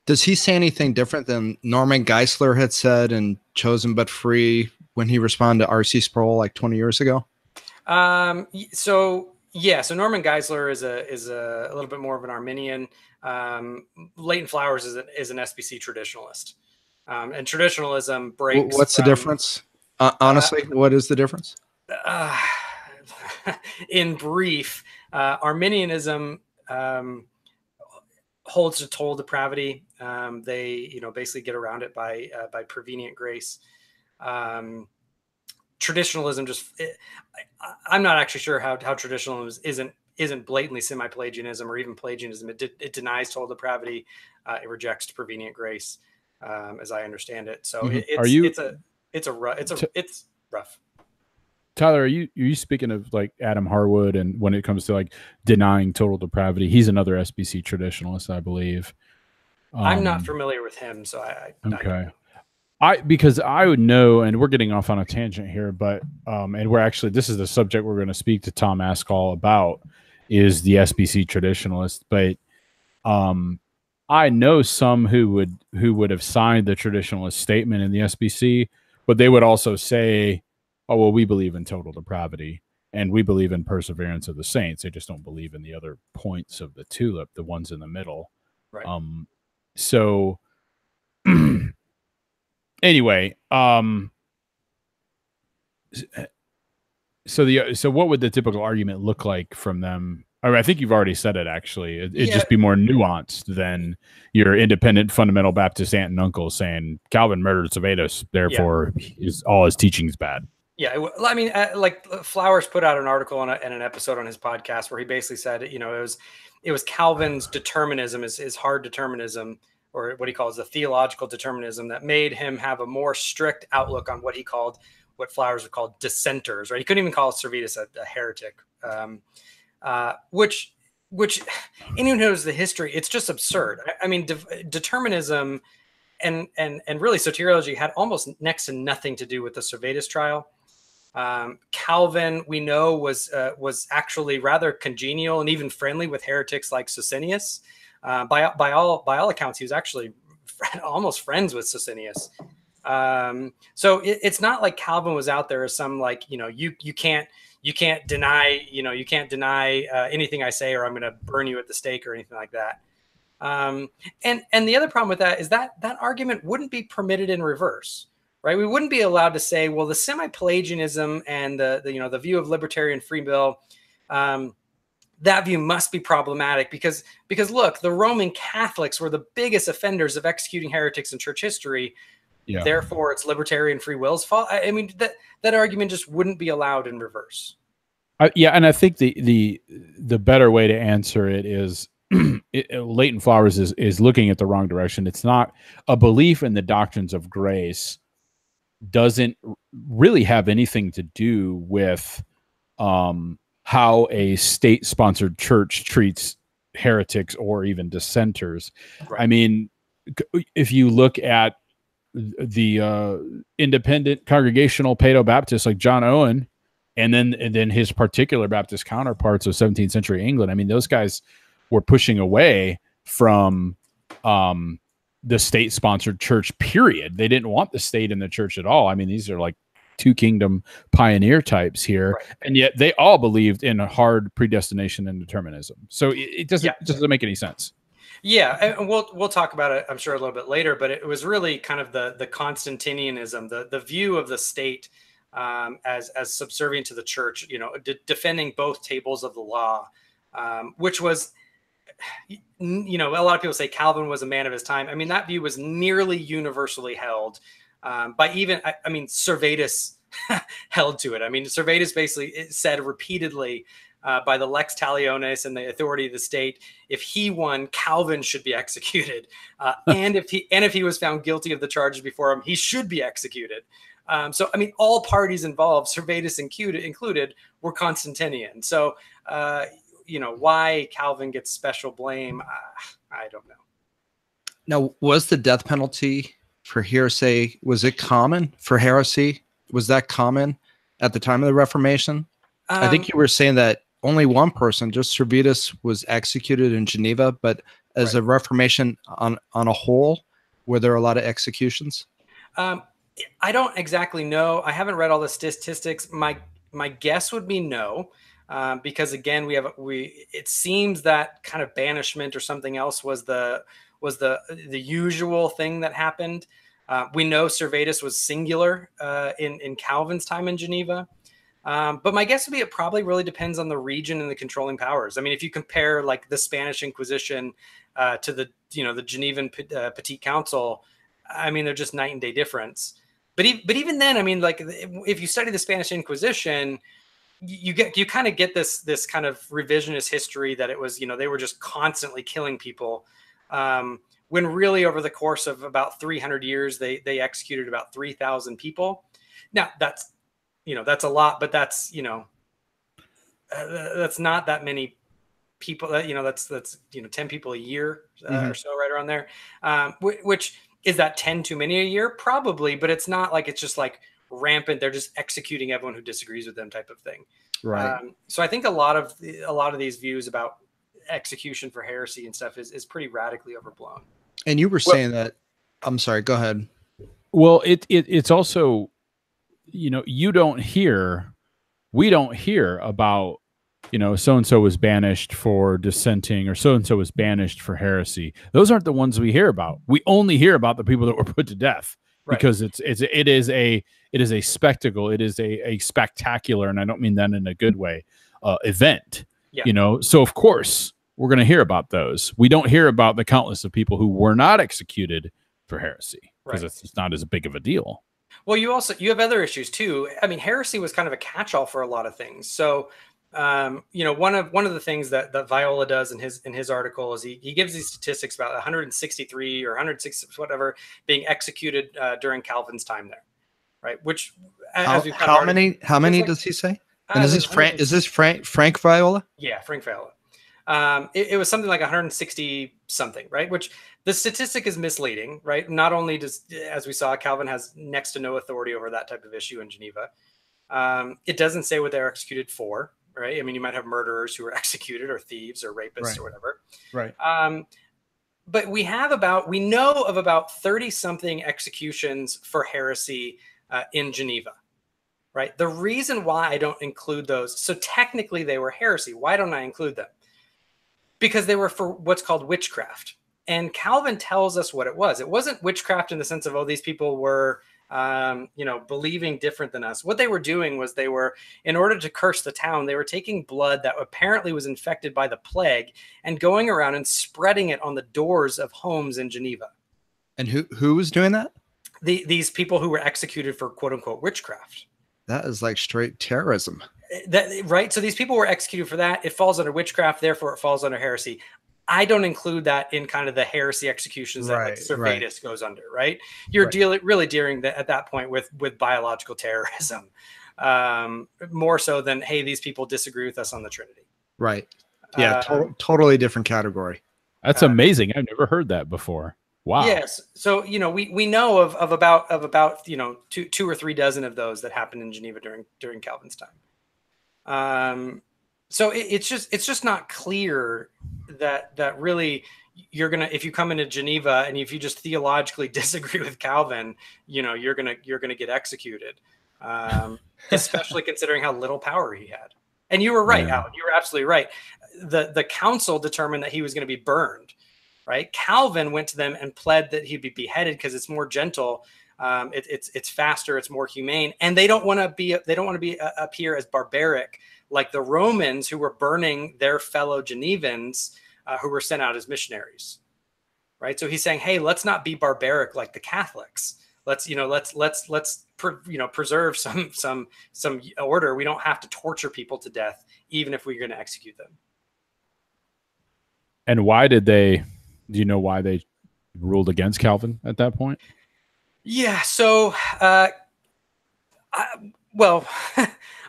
Does he say anything different than Norman Geisler had said in Chosen But Free when he responded to R.C. Sproul like 20 years ago? So Norman Geisler is a little bit more of an Arminian. Leighton Flowers is an SBC traditionalist, and traditionalism breaks. What's the difference? Honestly, what is the difference? In brief, Arminianism holds to total depravity. They basically get around it by prevenient grace. Traditionalism I'm not actually sure how traditionalism isn't blatantly semi-Pelagianism or even Pelagianism. It denies total depravity. It rejects prevenient grace, as I understand it. So it's rough. Tyler, are you speaking of like Adam Harwood, and when it comes to like denying total depravity, he's another SBC traditionalist, I believe. I'm not familiar with him, so okay. Because I would know, and we're getting off on a tangent here, but and this is the subject we're going to speak to Tom Askell about, is the SBC traditionalist. But I know some who would have signed the traditionalist statement in the SBC, but they would also say, oh, well, we believe in total depravity and we believe in perseverance of the saints. They just don't believe in the other points of the tulip, the ones in the middle. Right. So anyway, so what would the typical argument look like from them? I think you've already said it, actually. It'd just be more nuanced than your independent fundamental Baptist aunt and uncle saying Calvin murdered Servetus, therefore all his teaching's bad. Yeah, I mean, like Flowers put out an article and an episode on his podcast where he basically said, it was Calvin's determinism, his hard determinism, or what he calls the theological determinism, that made him have a more strict outlook on what Flowers would call dissenters, right? He couldn't even call Servetus a heretic, which anyone who knows the history, it's just absurd. I mean, determinism and really soteriology had almost next to nothing to do with the Servetus trial. Calvin, we know, was actually rather congenial and even friendly with heretics like Socinius. By all accounts, he was actually almost friends with Socinius. So it's not like Calvin was out there as some you can't deny anything I say, or I'm going to burn you at the stake or anything like that. And the other problem with that is that argument wouldn't be permitted in reverse, right? We wouldn't be allowed to say, well, the semi-Pelagianism and the view of libertarian free will, that view must be problematic because look, the Roman Catholics were the biggest offenders of executing heretics in church history. Yeah. Therefore, it's libertarian free will's fault. I mean, that argument just wouldn't be allowed in reverse. And I think the better way to answer it is Leighton Flowers is looking at the wrong direction. It's not a belief in the doctrines of grace doesn't really have anything to do with how a state-sponsored church treats heretics or even dissenters. Right. I mean, if you look at the independent congregational Paedo-Baptists like John Owen, and then his particular Baptist counterparts of 17th century England, I mean, those guys were pushing away from the state-sponsored church, period. They didn't want the state in the church at all. I mean, these are like two kingdom pioneer types here, right. And yet they all believed in a hard predestination and determinism. So it doesn't make any sense. Yeah, and we'll talk about it, I'm sure, a little bit later. But it was really kind of the Constantinianism, the view of the state as subservient to the church, defending both tables of the law, which was, a lot of people say Calvin was a man of his time. I mean, that view was nearly universally held by even, Servetus held to it. I mean, Servetus basically said repeatedly by the lex talionis and the authority of the state, if he won, Calvin should be executed, and if he was found guilty of the charges before him, he should be executed. So, I mean, all parties involved, Servetus included, were Constantinian. So, why Calvin gets special blame, I don't know. Now, was the death penalty for heresy, was it common for heresy? Was that common at the time of the Reformation? I think you were saying that only one person, just Servetus, was executed in Geneva, but as a Reformation on a whole, were there a lot of executions? I don't exactly know. I haven't read all the statistics. My guess would be no, because again, it seems that kind of banishment or something else was the usual thing that happened. We know Servetus was singular in Calvin's time in Geneva. But my guess would be it probably really depends on the region and the controlling powers. I mean, if you compare like the Spanish Inquisition to the Genevan Petit Council, I mean, they're just night and day difference. But even then, I mean, like if you study the Spanish Inquisition, you kind of get this kind of revisionist history that it was, they were just constantly killing people. When really over the course of about 300 years, they executed about 3,000 people. Now that's a lot, but that's not that many people. That's 10 people a year or so, right around there. Which is that 10 too many a year? Probably, but it's not like it's just like rampant. They're just executing everyone who disagrees with them, type of thing. Right. So I think a lot of these views about execution for heresy and stuff is pretty radically overblown. And you were saying that. I'm sorry. Go ahead. Well, it's also, we don't hear about, so-and-so was banished for dissenting or so-and-so was banished for heresy. Those aren't the ones we hear about. We only hear about the people that were put to death, because it is a spectacle. It is a spectacular, and I don't mean that in a good way, event. Yeah. So of course we're going to hear about those. We don't hear about the countless of people who were not executed for heresy, because it's not as big of a deal. Well, you have other issues too. I mean, heresy was kind of a catch-all for a lot of things. So, one of the things that Viola does in his article is he gives these statistics about 163 or 160 whatever being executed during Calvin's time there, right? Which how many does he say? And is this Frank Viola? Yeah, Frank Viola. It was something like 160 something, right? Which the statistic is misleading, right? Not only does, as we saw, Calvin has next to no authority over that type of issue in Geneva. It doesn't say what they're executed for, right? I mean, you might have murderers who are executed, or thieves, or rapists, or whatever. Right. But we know of about 30 something executions for heresy in Geneva. Right. The reason why I don't include those, so technically they were heresy. Why don't I include them? Because they were for what's called witchcraft. And Calvin tells us what it was. It wasn't witchcraft in the sense of, these people were, believing different than us. What they were doing was in order to curse the town, they were taking blood that apparently was infected by the plague and going around and spreading it on the doors of homes in Geneva. And who was doing that? These people who were executed for quote unquote witchcraft. That is like straight terrorism. Right. So these people were executed for that. It falls under witchcraft. Therefore, it falls under heresy. I don't include that in kind of the heresy executions that like Servetus goes under. Right. You're really dealing at that point with biological terrorism, more so than, hey, these people disagree with us on the Trinity. Right. Yeah. Totally different category. That's amazing. I've never heard that before. Wow. Yes. So, we know of about 2 or 3 dozen of those that happened in Geneva during Calvin's time. So it's just not clear that really you're going to, if you come into Geneva and if you just theologically disagree with Calvin, you're going to get executed. Especially considering how little power he had. And you were right, Alan. You were absolutely right. The council determined that he was going to be burned. Right. Calvin went to them and pled that he'd be beheaded because it's more gentle. It's faster. It's more humane. And they don't want to appear as barbaric like the Romans who were burning their fellow Genevans who were sent out as missionaries. Right. So he's saying, hey, let's not be barbaric like the Catholics. Let's preserve some order. We don't have to torture people to death, even if we're going to execute them. And why did they? Do you know why they ruled against Calvin at that point? Yeah. So,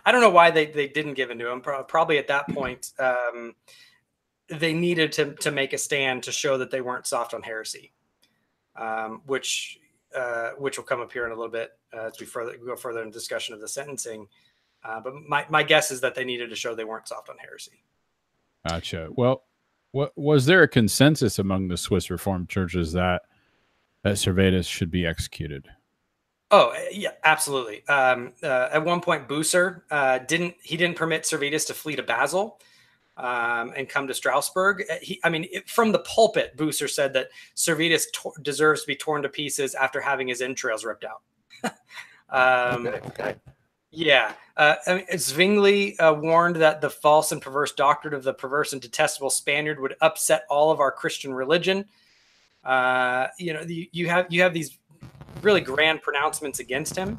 I don't know why they didn't give in to him. Probably at that point, they needed to make a stand to show that they weren't soft on heresy, which will come up here in a little bit as we go further in discussion of the sentencing. But my guess is that they needed to show they weren't soft on heresy. Gotcha. Well, was there a consensus among the Swiss Reformed churches that Servetus should be executed? Oh yeah, absolutely. At one point, Bucer didn't permit Servetus to flee to Basel and come to Strasbourg. From the pulpit, Bucer said that Servetus deserves to be torn to pieces after having his entrails ripped out. Okay. Yeah. Zwingli warned that the false and perverse doctrine of the perverse and detestable Spaniard would upset all of our Christian religion. You have these really grand pronouncements against him.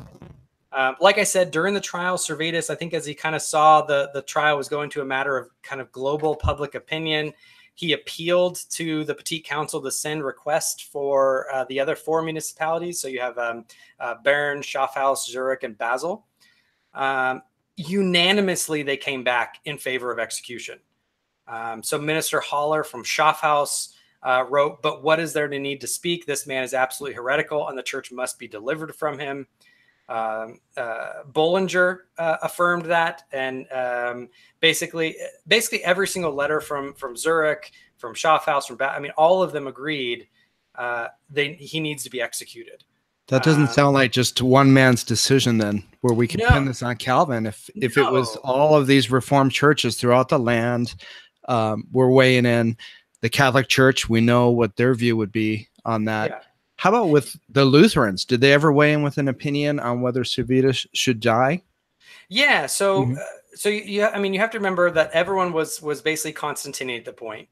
Like I said, during the trial, Servetus, I think as he kind of saw the trial was going to a matter of kind of global public opinion, he appealed to the Petit Council to send requests for the other 4 municipalities. So you have Bern, Schaffhouse, Zurich, and Basel. Unanimously, they came back in favor of execution. So Minister Haller from Schaffhouse wrote, "But what is there to need to speak? This man is absolutely heretical, and the church must be delivered from him." Bollinger affirmed that, and basically every single letter from Zurich, from Schaffhouse, all of them agreed he needs to be executed. That doesn't sound like just one man's decision then, where we can pin this on Calvin. If it was all of these Reformed churches throughout the land were weighing in, the Catholic Church, we know what their view would be on that. Yeah. How about with the Lutherans? Did they ever weigh in with an opinion on whether Servetus should die? Yeah. So, you have to remember that everyone was basically Constantinian at the point.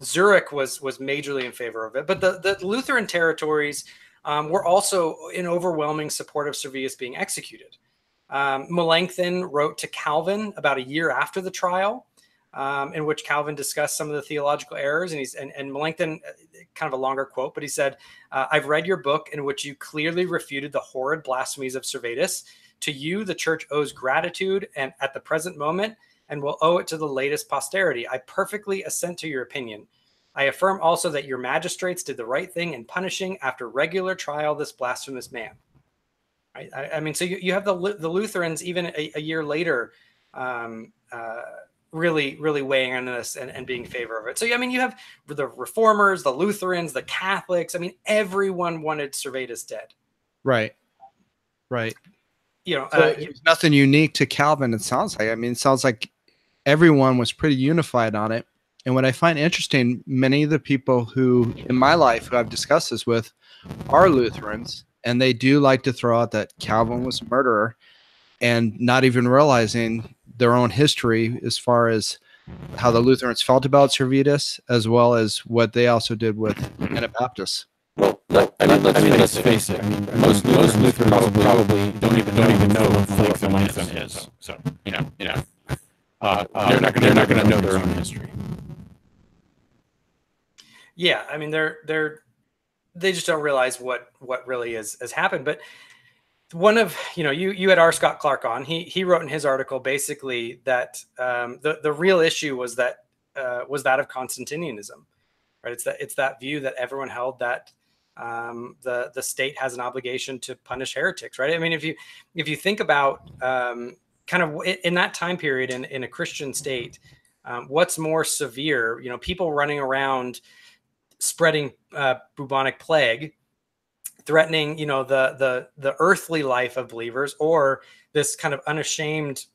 Zurich was majorly in favor of it, but the Lutheran territories were also in overwhelming support of Servetus being executed. Melanchthon wrote to Calvin about a year after the trial, in which Calvin discussed some of the theological errors, and Melanchthon, kind of a longer quote, but he said, "I've read your book in which you clearly refuted the horrid blasphemies of Servetus. To you, the church owes gratitude and at the present moment, and will owe it to the latest posterity. I perfectly assent to your opinion. I affirm also that your magistrates did the right thing in punishing after regular trial this blasphemous man." Right? So you have the Lutherans even a year later, really weighing on this and being in favor of it. So, you have the Reformers, the Lutherans, the Catholics. Everyone wanted Servetus dead. Right. There's nothing unique to Calvin, it sounds like. It sounds like everyone was pretty unified on it. And what I find interesting, many of the people who in my life who I've discussed this with are Lutherans, and they do like to throw out that Calvin was a murderer and not even realizing their own history as far as how the Lutherans felt about Servetus, as well as what they also did with Anabaptists. Well, let's face it. Most Lutherans probably don't even know what Flake the Melanchthon is. So they're not going to know their own history. Yeah, they just don't realize what really has happened. But one of you had R. Scott Clark on. He wrote in his article basically that the real issue was that of Constantinianism, right? It's that view that everyone held that the state has an obligation to punish heretics, right? If you think about kind of in that time period in a Christian state, what's more severe? People running around spreading bubonic plague, threatening the earthly life of believers, or this kind of unashamed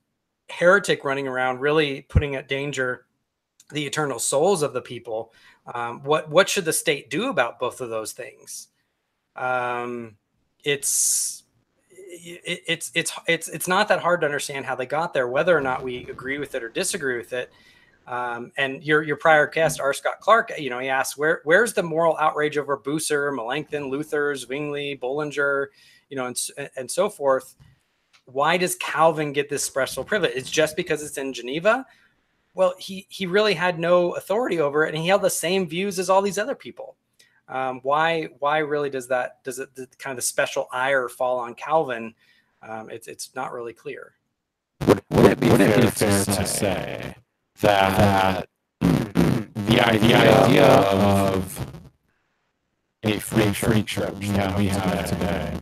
heretic running around really putting at danger the eternal souls of the people. What should the state do about both of those things? It's not that hard to understand how they got there, whether or not we agree with it or disagree with it. And your prior guest, R. Scott Clark, he asked, where's the moral outrage over Bucer, Melanchthon, Luther, Zwingli, Bollinger, and so forth? Why does Calvin get this special privilege? It's just because it's in Geneva? Well, he really had no authority over it, and he held the same views as all these other people. Why really does it kind of the special ire fall on Calvin? It's not really clear. would it be fair to say that the idea of a free church that we have today,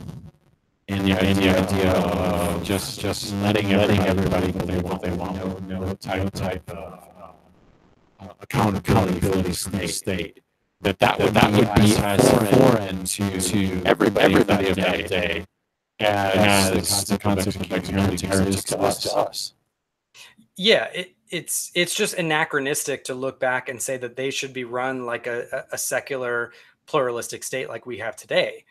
and the idea of just letting everybody believe what they want, no type of accountability from the state, that would be as foreign to everybody of that day as the concept of parenting is to us. Yeah, it's just anachronistic to look back and say that they should be run like a secular pluralistic state like we have today.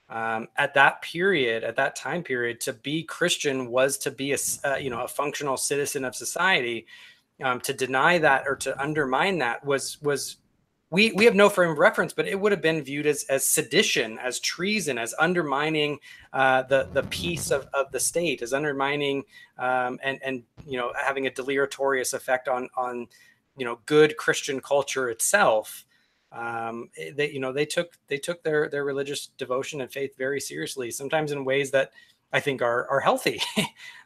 At that period, at that time period, to be Christian was to be a functional citizen of society. To deny that or to undermine that was we have no frame of reference, but it would have been viewed as sedition, as treason, as undermining the peace of the state, as undermining and having a deleterious effect on good Christian culture itself. They took their religious devotion and faith very seriously, sometimes in ways that I think are healthy.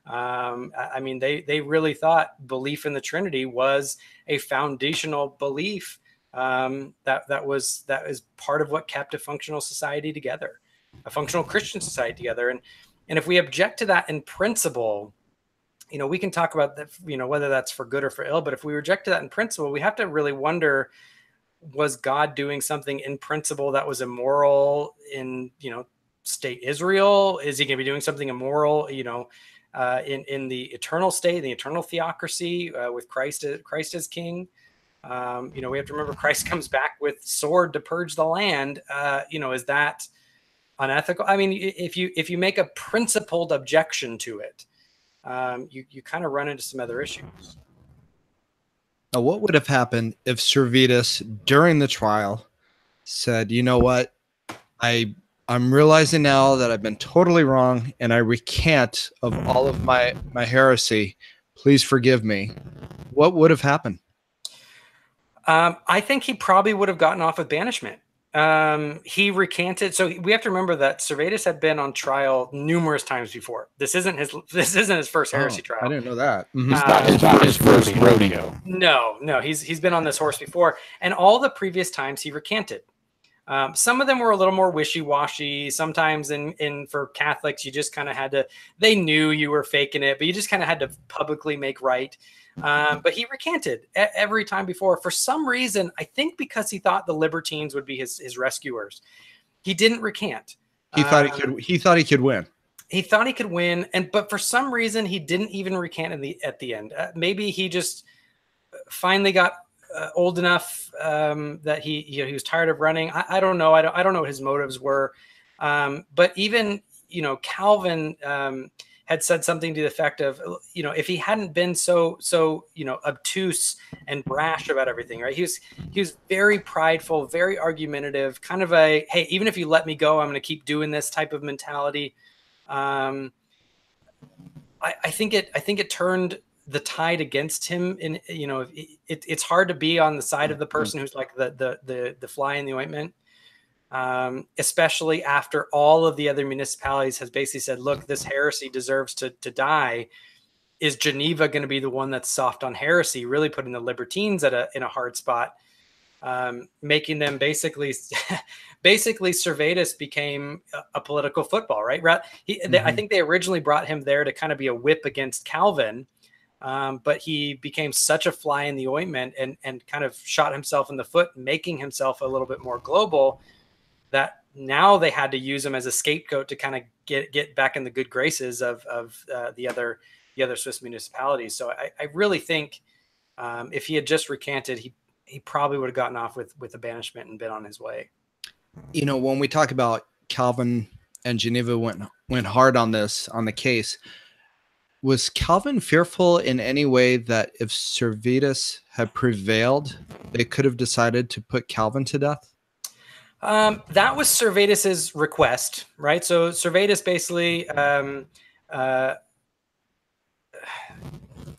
I mean, they really thought belief in the Trinity was a foundational belief that is part of what kept a functional society together, a functional Christian society together. And if we object to that in principle, we can talk about that, whether that's for good or for ill. But if we reject that in principle, we have to really wonder, was God doing something in principle that was immoral in, state Israel? Is he going to be doing something immoral, in the eternal state, the eternal theocracy with Christ as king? We have to remember Christ comes back with sword to purge the land. Is that unethical? I mean, if you make a principled objection to it, you kind of run into some other issues. Now, what would have happened if Servetus during the trial said, "You know what? I'm realizing now that I've been totally wrong, and I recant of all of my heresy. Please forgive me." What would have happened? I think he probably would have gotten off with banishment. He recanted. So we have to remember that Servetus had been on trial numerous times before. This isn't his first heresy trial. I didn't know that. Mm-hmm. It's not his first rodeo. No. He's been on this horse before, and all the previous times he recanted. Some of them were a little more wishy-washy. Sometimes for Catholics, you just kind of had to, they knew you were faking it, but you just kind of had to publicly make right. But he recanted every time before. For some reason, I think because he thought the libertines would be his rescuers, he didn't recant. He thought he could win. He thought he could win, but for some reason, he didn't even recant at the end. Maybe he just finally got old enough that he was tired of running. I don't know. I don't know what his motives were. But even Calvin had said something to the effect of, if he hadn't been so obtuse and brash about everything, right? He was very prideful, very argumentative, kind of a, hey, even if you let me go, I'm going to keep doing this type of mentality. I think it turned the tide against him. It's hard to be on the side of the person who's like the fly in the ointment. Especially after all of the other municipalities has basically said, look, this heresy deserves to die. Is Geneva going to be the one that's soft on heresy, really putting the libertines in a hard spot, making them basically Servetus became a political football, right? I think they originally brought him there to kind of be a whip against Calvin, but he became such a fly in the ointment and kind of shot himself in the foot, making himself a little bit more global, that now they had to use him as a scapegoat to kind of get back in the good graces of the other Swiss municipalities. So I really think if he had just recanted, he probably would have gotten off with a banishment and been on his way. When we talk about Calvin and Geneva went hard on the case, was Calvin fearful in any way that if Servetus had prevailed, they could have decided to put Calvin to death? That was Servetus's request, right? So Servetus basically,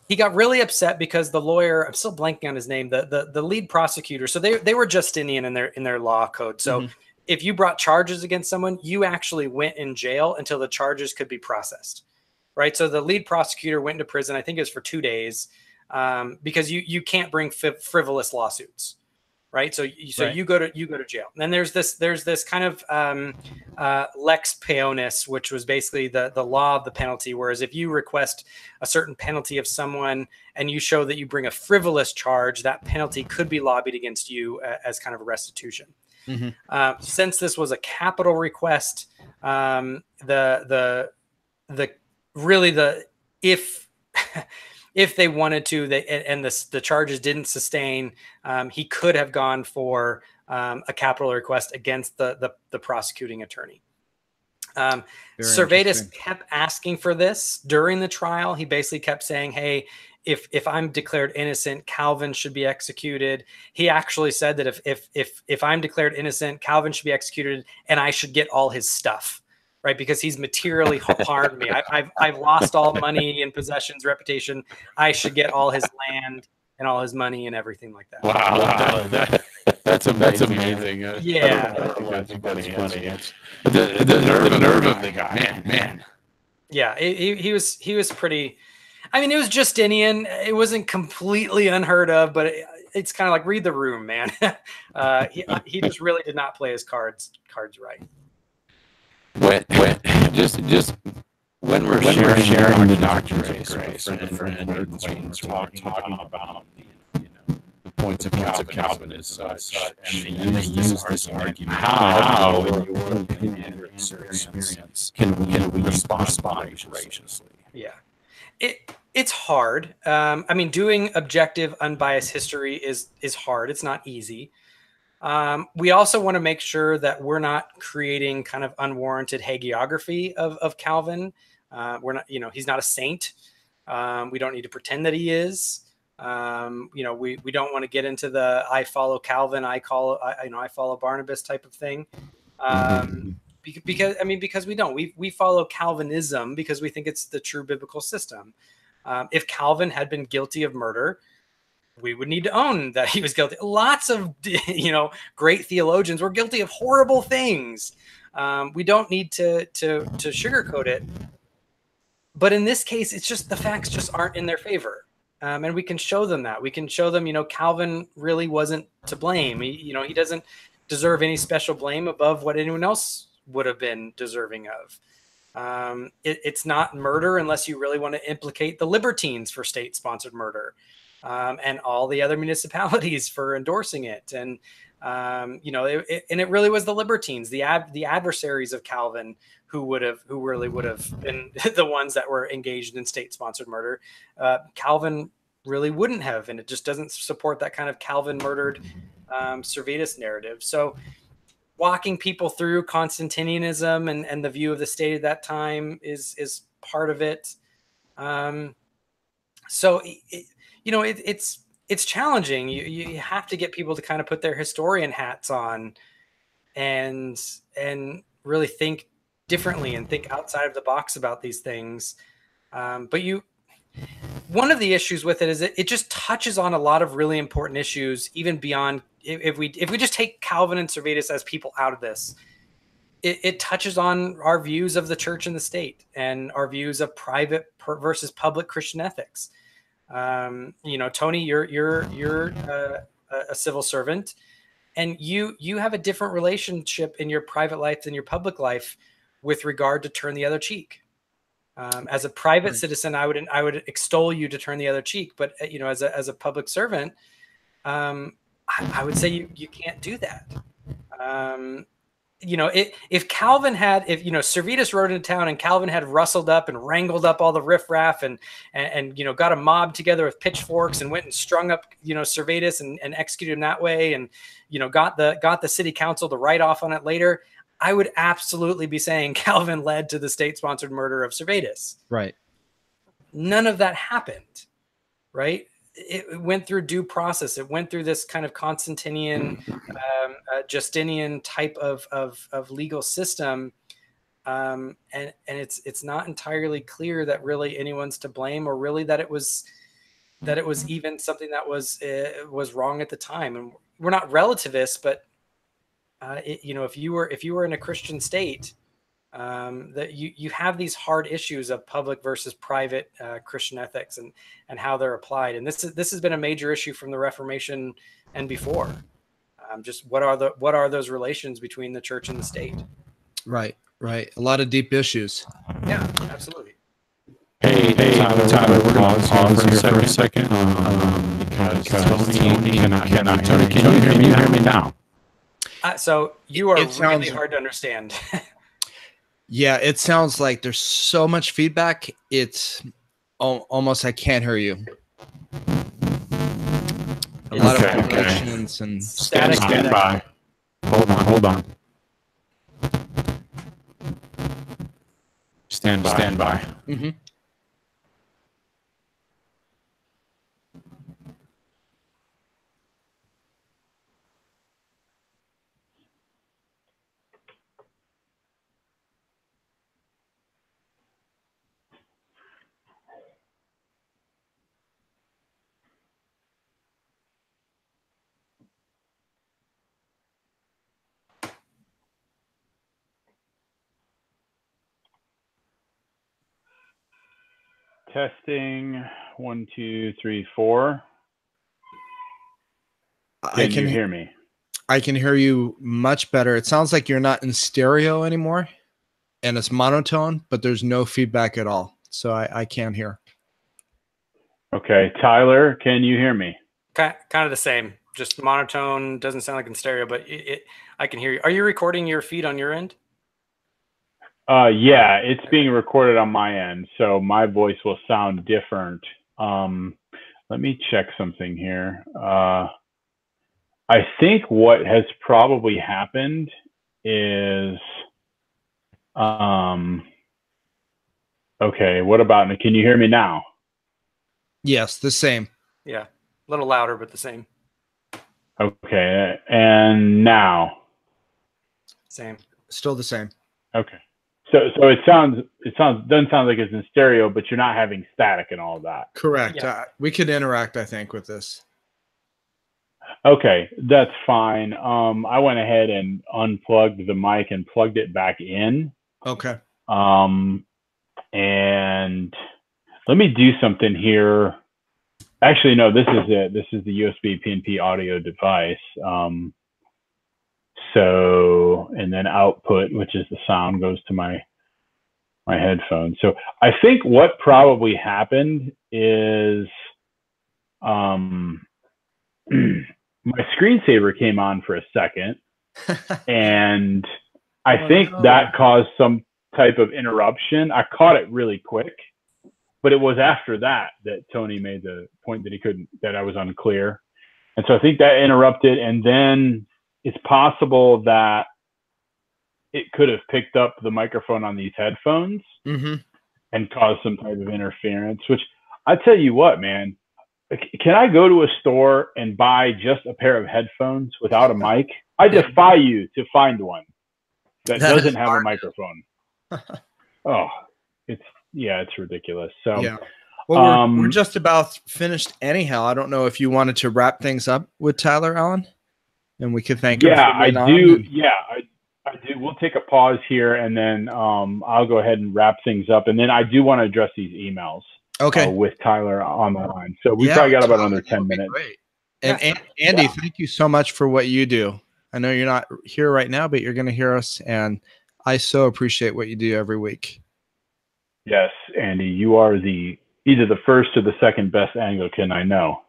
he got really upset because the lawyer, I'm still blanking on his name, the lead prosecutor. So they were Justinian in their law code. So if you brought charges against someone, you actually went in jail until the charges could be processed. right? So the lead prosecutor went into prison, I think it was for 2 days, because you can't bring frivolous lawsuits. Right. So you go to jail. And then there's this kind of lex paionis, which was basically the law of the penalty. Whereas if you request a certain penalty of someone and you show that you bring a frivolous charge, that penalty could be lobbied against you as kind of a restitution. Mm-hmm. Since this was a capital request, if they wanted to, and the charges didn't sustain, he could have gone for a capital request against the prosecuting attorney. Servetus kept asking for this during the trial. He basically kept saying, hey, if I'm declared innocent, Calvin should be executed. He actually said that if I'm declared innocent, Calvin should be executed and I should get all his stuff. Right, because he's materially harmed me. I've lost all money and possessions, reputation. I should get all his land and all his money and everything like that. Wow, that's amazing. Yeah, that's funny. The nerve of the guy, man. Yeah, he was pretty. I mean, it was Justinian. It wasn't completely unheard of, but it's kind of like read the room, man. He just really did not play his cards right. Just when we're sharing the doctrines of grace, and talking about the points of Calvin as such, and they use this argument, how in your opinion or experience can we respond graciously? Yeah, it's hard. I mean, doing objective, unbiased history is hard. It's not easy. We also want to make sure that we're not creating kind of unwarranted hagiography of Calvin. We're not, he's not a saint. We don't need to pretend that he is. We don't want to get into the I follow Calvin, I follow Barnabas type of thing. Because we don't. We follow Calvinism because we think it's the true biblical system. If Calvin had been guilty of murder, we would need to own that he was guilty. Lots of, great theologians were guilty of horrible things. We don't need to sugarcoat it. But in this case, it's just the facts just aren't in their favor. And we can show them that. We can show them, Calvin really wasn't to blame. He doesn't deserve any special blame above what anyone else would have been deserving of. It's not murder unless you really want to implicate the libertines for state-sponsored murder. And all the other municipalities for endorsing it. And, it really was the libertines, the adversaries of Calvin who really would have been the ones that were engaged in state-sponsored murder. Calvin really wouldn't have, and it just doesn't support that kind of Calvin murdered Servetus narrative. So walking people through Constantinianism and the view of the state at that time is part of it. It's challenging. You have to get people to kind of put their historian hats on and really think differently and think outside of the box about these things. One of the issues with it is it just touches on a lot of really important issues, even beyond if we just take Calvin and Servetus as people out of this. It touches on our views of the church and the state and our views of private versus public Christian ethics. Tony, you're a civil servant, and you have a different relationship in your private life than your public life with regard to turn the other cheek. As a private citizen, I would extol you to turn the other cheek, but as a public servant, I would say you can't do that. If Calvin had, Servetus rode into town and Calvin had rustled up and wrangled up all the riffraff and got a mob together with pitchforks and went and strung up, Servetus and executed him that way and, got the city council to write off on it later, I would absolutely be saying Calvin led to the state-sponsored murder of Servetus. Right. None of that happened, right? It went through due process. It went through this kind of Constantinian, Justinian type of legal system, and it's not entirely clear that really anyone's to blame, or really that it was even something that was wrong at the time. And we're not relativists, but if you were in a Christian state, that you have these hard issues of public versus private Christian ethics and how they're applied. And this has been a major issue from the Reformation and before. Just what are those relations between the church and the state? Right. A lot of deep issues. Yeah, absolutely. Hey, Tyler, we're going to pause here for a second because Tony cannot hear me. Tony, can you hear me now? So you are really hard to understand. Yeah, it sounds like there's so much feedback. It's almost I can't hear you. A lot of questions and stand by. Hold on. Stand by. Mm-hmm. Testing 1, 2, 3, 4. Can you hear me? I can hear you much better. It sounds like you're not in stereo anymore, and it's monotone, but there's no feedback at all. So I can't hear. Okay, Tyler, can you hear me? Kind of the same. Just monotone. Doesn't sound like in stereo, but I can hear you. Are you recording your feed on your end? Yeah, it's being recorded on my end, so my voice will sound different. Let me check something here. I think what has probably happened is, okay, what about, can you hear me now? Yes, the same. Yeah, a little louder, but the same. Okay, and now? Same. Still the same. Okay. So it doesn't sound like it's in stereo, but you're not having static and all of that. Correct. Yeah. We could interact, I think, with this. Okay, that's fine. I went ahead and unplugged the mic and plugged it back in. Okay. And let me do something here. Actually, no, this is it. This is the USB PNP audio device. So, and then output, which is the sound, goes to my headphones. So I think what probably happened is my screensaver came on for a second, and I think that caused some type of interruption. I caught it really quick, but it was after that Tony made the point that I was unclear. And so I think that interrupted, and then it's possible that it could have picked up the microphone on these headphones and caused some type of interference, which I tell you what, man, can I go to a store and buy just a pair of headphones without a mic? I defy you to find one that doesn't have a microphone. Oh, it's ridiculous. So, yeah. Well, we're just about finished anyhow. I don't know if you wanted to wrap things up with Tyler Allen, and we could thank him. Yeah, I do. Yeah, I do. We'll take a pause here, and then I'll go ahead and wrap things up. And then I do want to address these emails. Okay. With Tyler on the line. So we probably got about another 10 minutes. Great. And Andy, thank you so much for what you do. I know you're not here right now, but you're going to hear us. And I so appreciate what you do every week. Yes, Andy, you are either the first or the second best Anglican I know.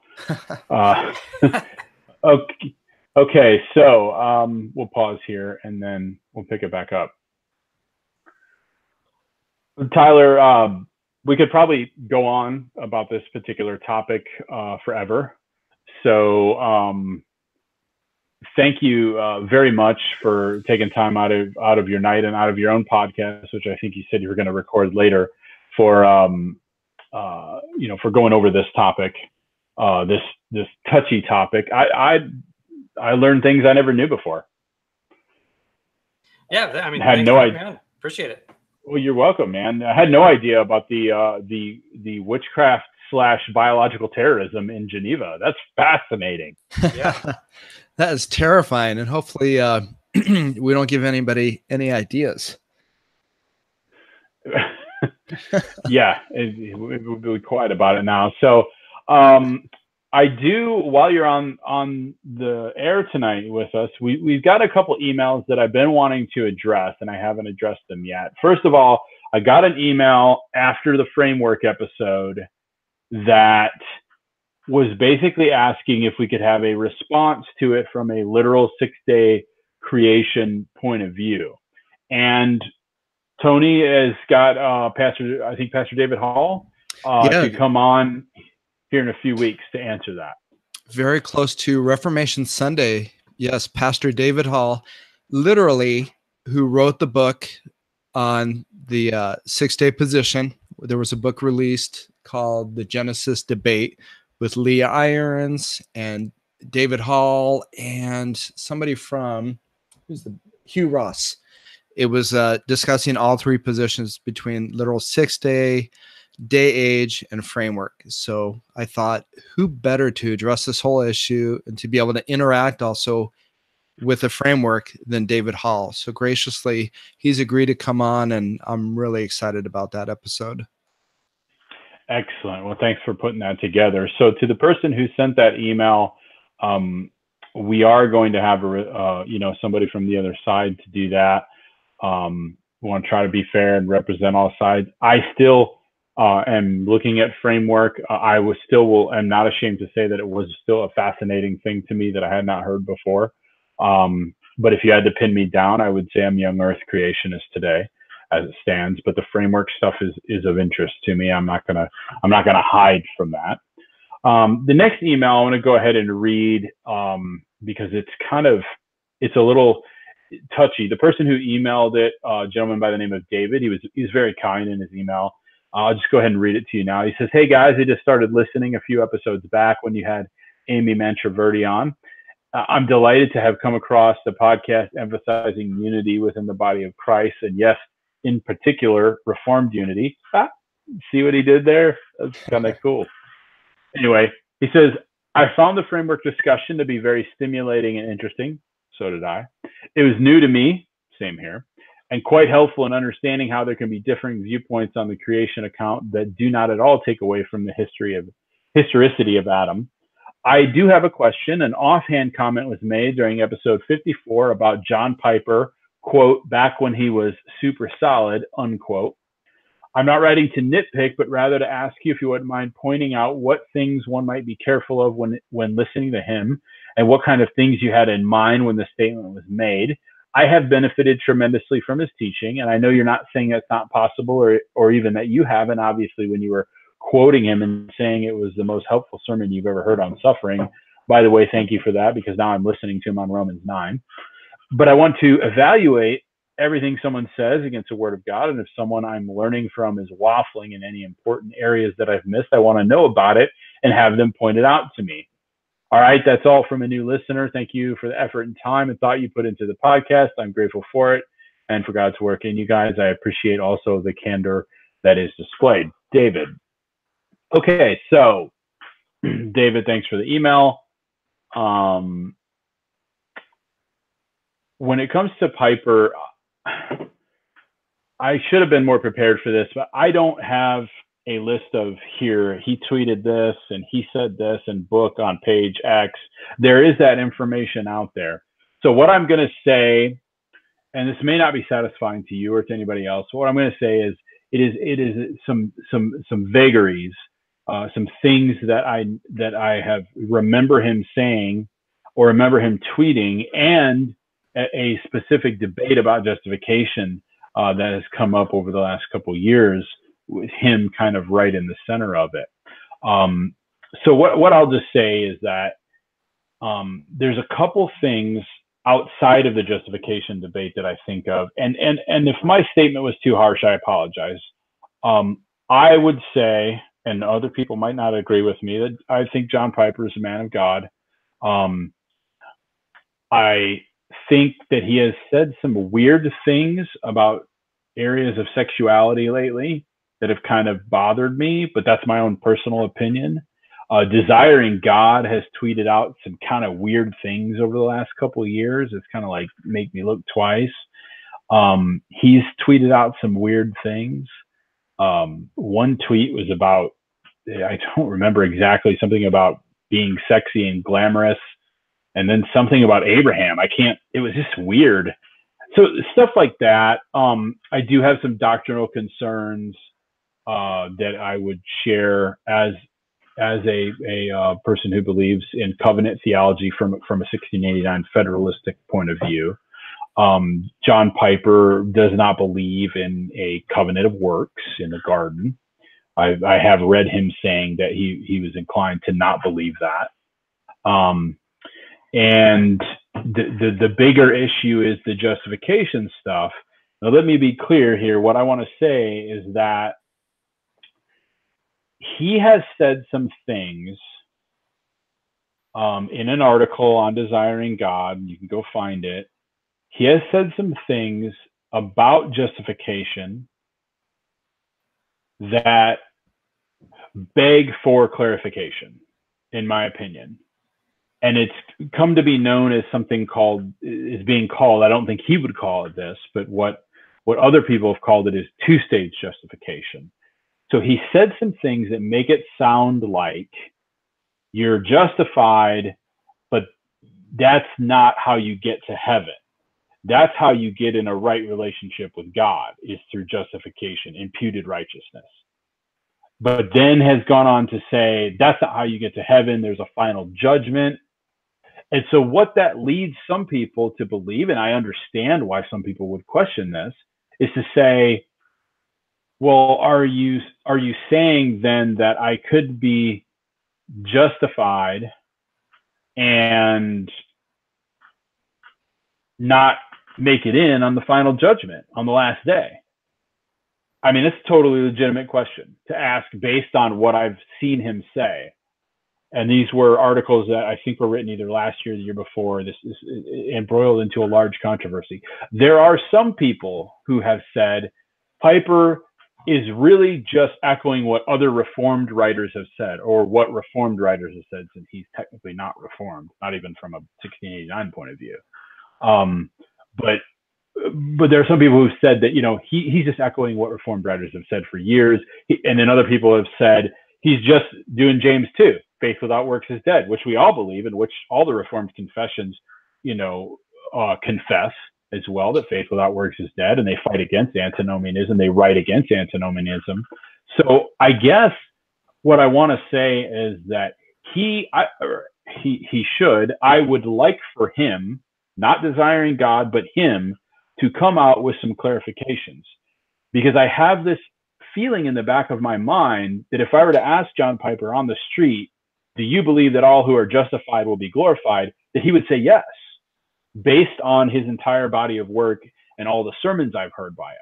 Okay. So we'll pause here and then we'll pick it back up. Tyler, we could probably go on about this particular topic forever. So thank you very much for taking time out of your night and out of your own podcast, which I think you said you were going to record later, for for going over this topic, this touchy topic. I learned things I never knew before. Yeah, I mean, had no idea. Appreciate it. Well, you're welcome, man. I had no idea about the witchcraft / biological terrorism in Geneva. That's fascinating. Yeah, that is terrifying, and hopefully we don't give anybody any ideas. Yeah, it would be quiet about it now. So I do, while you're on the air tonight with us, we've got a couple emails that I've been wanting to address, and I haven't addressed them yet. First of all, I got an email after the framework episode that was basically asking if we could have a response to it from a literal 6-day creation point of view. And Tony has got Pastor David Hall to come on here in a few weeks to answer that. Very close to Reformation Sunday. Yes, Pastor David Hall, literally, who wrote the book on the 6-day position. There was a book released called The Genesis Debate with Leah Irons and David Hall and somebody from Hugh Ross. It was discussing all three positions between literal 6-day, day age, and framework. So I thought, who better to address this whole issue and to be able to interact also with the framework than David Hall. So graciously, he's agreed to come on, and I'm really excited about that episode. Excellent. Well, thanks for putting that together. So to the person who sent that email, we are going to have somebody from the other side to do that. We want to try to be fair and represent all sides. I still am looking at framework. I'm not ashamed to say that it was still a fascinating thing to me that I had not heard before. But if you had to pin me down, I would say I'm young earth creationist today as it stands, but the framework stuff is of interest to me. I'm not gonna hide from that. The next email I want to go ahead and read because it's a little touchy. The person who emailed it, a gentleman by the name of David, he's very kind in his email. I'll just go ahead and read it to you now. He says, "Hey guys, I just started listening a few episodes back when you had Amy Mantraverti on. I'm delighted to have come across the podcast emphasizing unity within the body of Christ, and yes, in particular, Reformed unity." See what he did there? That's kind of cool. Anyway, he says, "I found the framework discussion to be very stimulating and interesting." So did I. "It was new to me," same here, "and quite helpful in understanding how there can be differing viewpoints on the creation account that do not at all take away from the historicity of Adam. I do have a question. An offhand comment was made during episode 54 about John Piper, quote, back when he was super solid, unquote. I'm not writing to nitpick, but rather to ask you if you wouldn't mind pointing out what things one might be careful of when listening to him, and what kind of things you had in mind when the statement was made. I have benefited tremendously from his teaching, and I know you're not saying that's not possible, or even that you haven't, obviously, when you were quoting him and saying it was the most helpful sermon you've ever heard on suffering. By the way, thank you for that, because now I'm listening to him on Romans 9. But I want to evaluate everything someone says against the word of God, and if someone I'm learning from is waffling in any important areas that I've missed, I want to know about it and have them pointed out to me. All right, that's all from a new listener. Thank you for the effort and time and thought you put into the podcast. I'm grateful for it and for God's work in you guys. I appreciate also the candor that is displayed. David." Okay, so David, thanks for the email. When it comes to Piper, I should have been more prepared for this, but I don't have a list of here, he tweeted this and he said this and book on page X. There is that information out there. So what I'm going to say, and this may not be satisfying to you or to anybody else, what I'm going to say is it is some vagaries, some things that I have remember him saying or remember him tweeting, and a specific debate about justification that has come up over the last couple of years with him kind of right in the center of it. So what I'll just say is that there's a couple things outside of the justification debate that I think of, and if my statement was too harsh, I apologize. I would say, and other people might not agree with me, that I think John Piper is a man of God. I think that he has said some weird things about areas of sexuality lately that have kind of bothered me, but that's my own personal opinion. Desiring God has tweeted out some kind of weird things over the last couple of years. It's kind of like make me look twice. He's tweeted out some weird things. One tweet was about, I don't remember exactly, something about being sexy and glamorous, and then something about Abraham. It was just weird. So stuff like that. I do have some doctrinal concerns that I would share as a person who believes in covenant theology from a 1689 federalistic point of view. John Piper does not believe in a covenant of works in the garden. I have read him saying that he was inclined to not believe that. And the bigger issue is the justification stuff. Now, let me be clear here. What I want to say is that he has said some things in an article on Desiring God. You can go find it. He has said some things about justification that beg for clarification, in my opinion. And it's come to be known as something being called, I don't think he would call it this, but what other people have called it is two-stage justification. So he said some things that make it sound like you're justified, but that's not how you get to heaven. That's how you get in a right relationship with God, is through justification, imputed righteousness. But then has gone on to say, that's not how you get to heaven. There's a final judgment. And so what that leads some people to believe, and I understand why some people would question this, is to say, well, are you saying then that I could be justified and not make it in on the final judgment on the last day? I mean, it's a totally legitimate question to ask based on what I've seen him say. And these were articles that I think were written either last year or the year before. This is embroiled into a large controversy. There are some people who have said Piper is really just echoing what other Reformed writers have said, or what Reformed writers have said, since he's technically not Reformed, not even from a 1689 point of view. But there are some people who've said that, he's just echoing what Reformed writers have said for years. And then other people have said he's just doing James 2, faith without works is dead, which we all believe, and which all the Reformed confessions, confess as well, that faith without works is dead, and they fight against antinomianism. They write against antinomianism. So I guess what I want to say is that I would like for him, not Desiring God, but him, to come out with some clarifications, because I have this feeling in the back of my mind that if I were to ask John Piper on the street, do you believe that all who are justified will be glorified, that he would say yes, based on his entire body of work and all the sermons I've heard by him.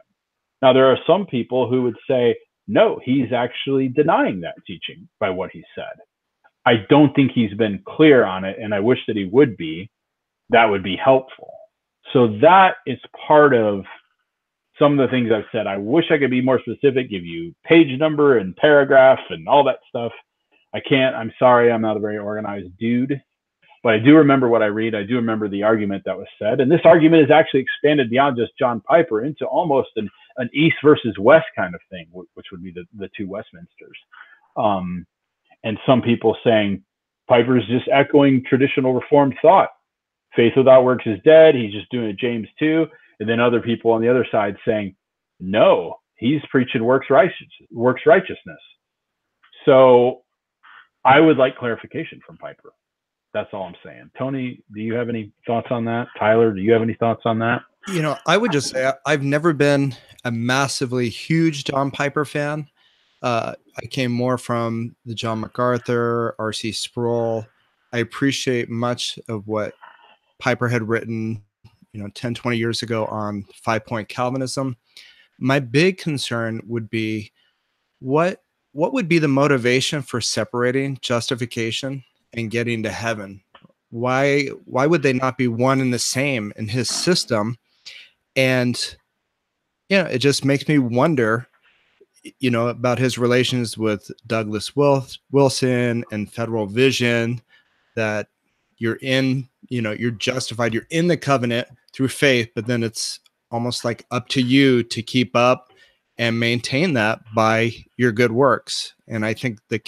Now, there are some people who would say, no, he's actually denying that teaching by what he said. I don't think he's been clear on it, and I wish that he would be. That would be helpful. So that is part of some of the things I've said. I wish I could be more specific, give you page number and paragraph and all that stuff. I can't. I'm sorry. I'm not a very organized dude. But I do remember what I read. I do remember the argument that was said. And this argument is actually expanded beyond just John Piper into almost an East versus West kind of thing, which would be the two Westminsters. And some people saying Piper is just echoing traditional Reformed thought. Faith without works is dead. He's just doing a James 2. And then other people on the other side saying, no, he's preaching works righteousness. So I would like clarification from Piper. That's all I'm saying. Tony, do you have any thoughts on that? Tyler, do you have any thoughts on that? I would just say I've never been a massively huge John Piper fan. I came more from the John MacArthur, R.C. Sproul. I appreciate much of what Piper had written, 10, 20 years ago on 5-point Calvinism. My big concern would be what would be the motivation for separating justification and getting to heaven? Why would they not be one and the same in his system? And it just makes me wonder, about his relations with Douglas Wilson and Federal Vision, that you're justified, you're in the covenant through faith, but then it's almost like up to you to keep up and maintain that by your good works. And I think the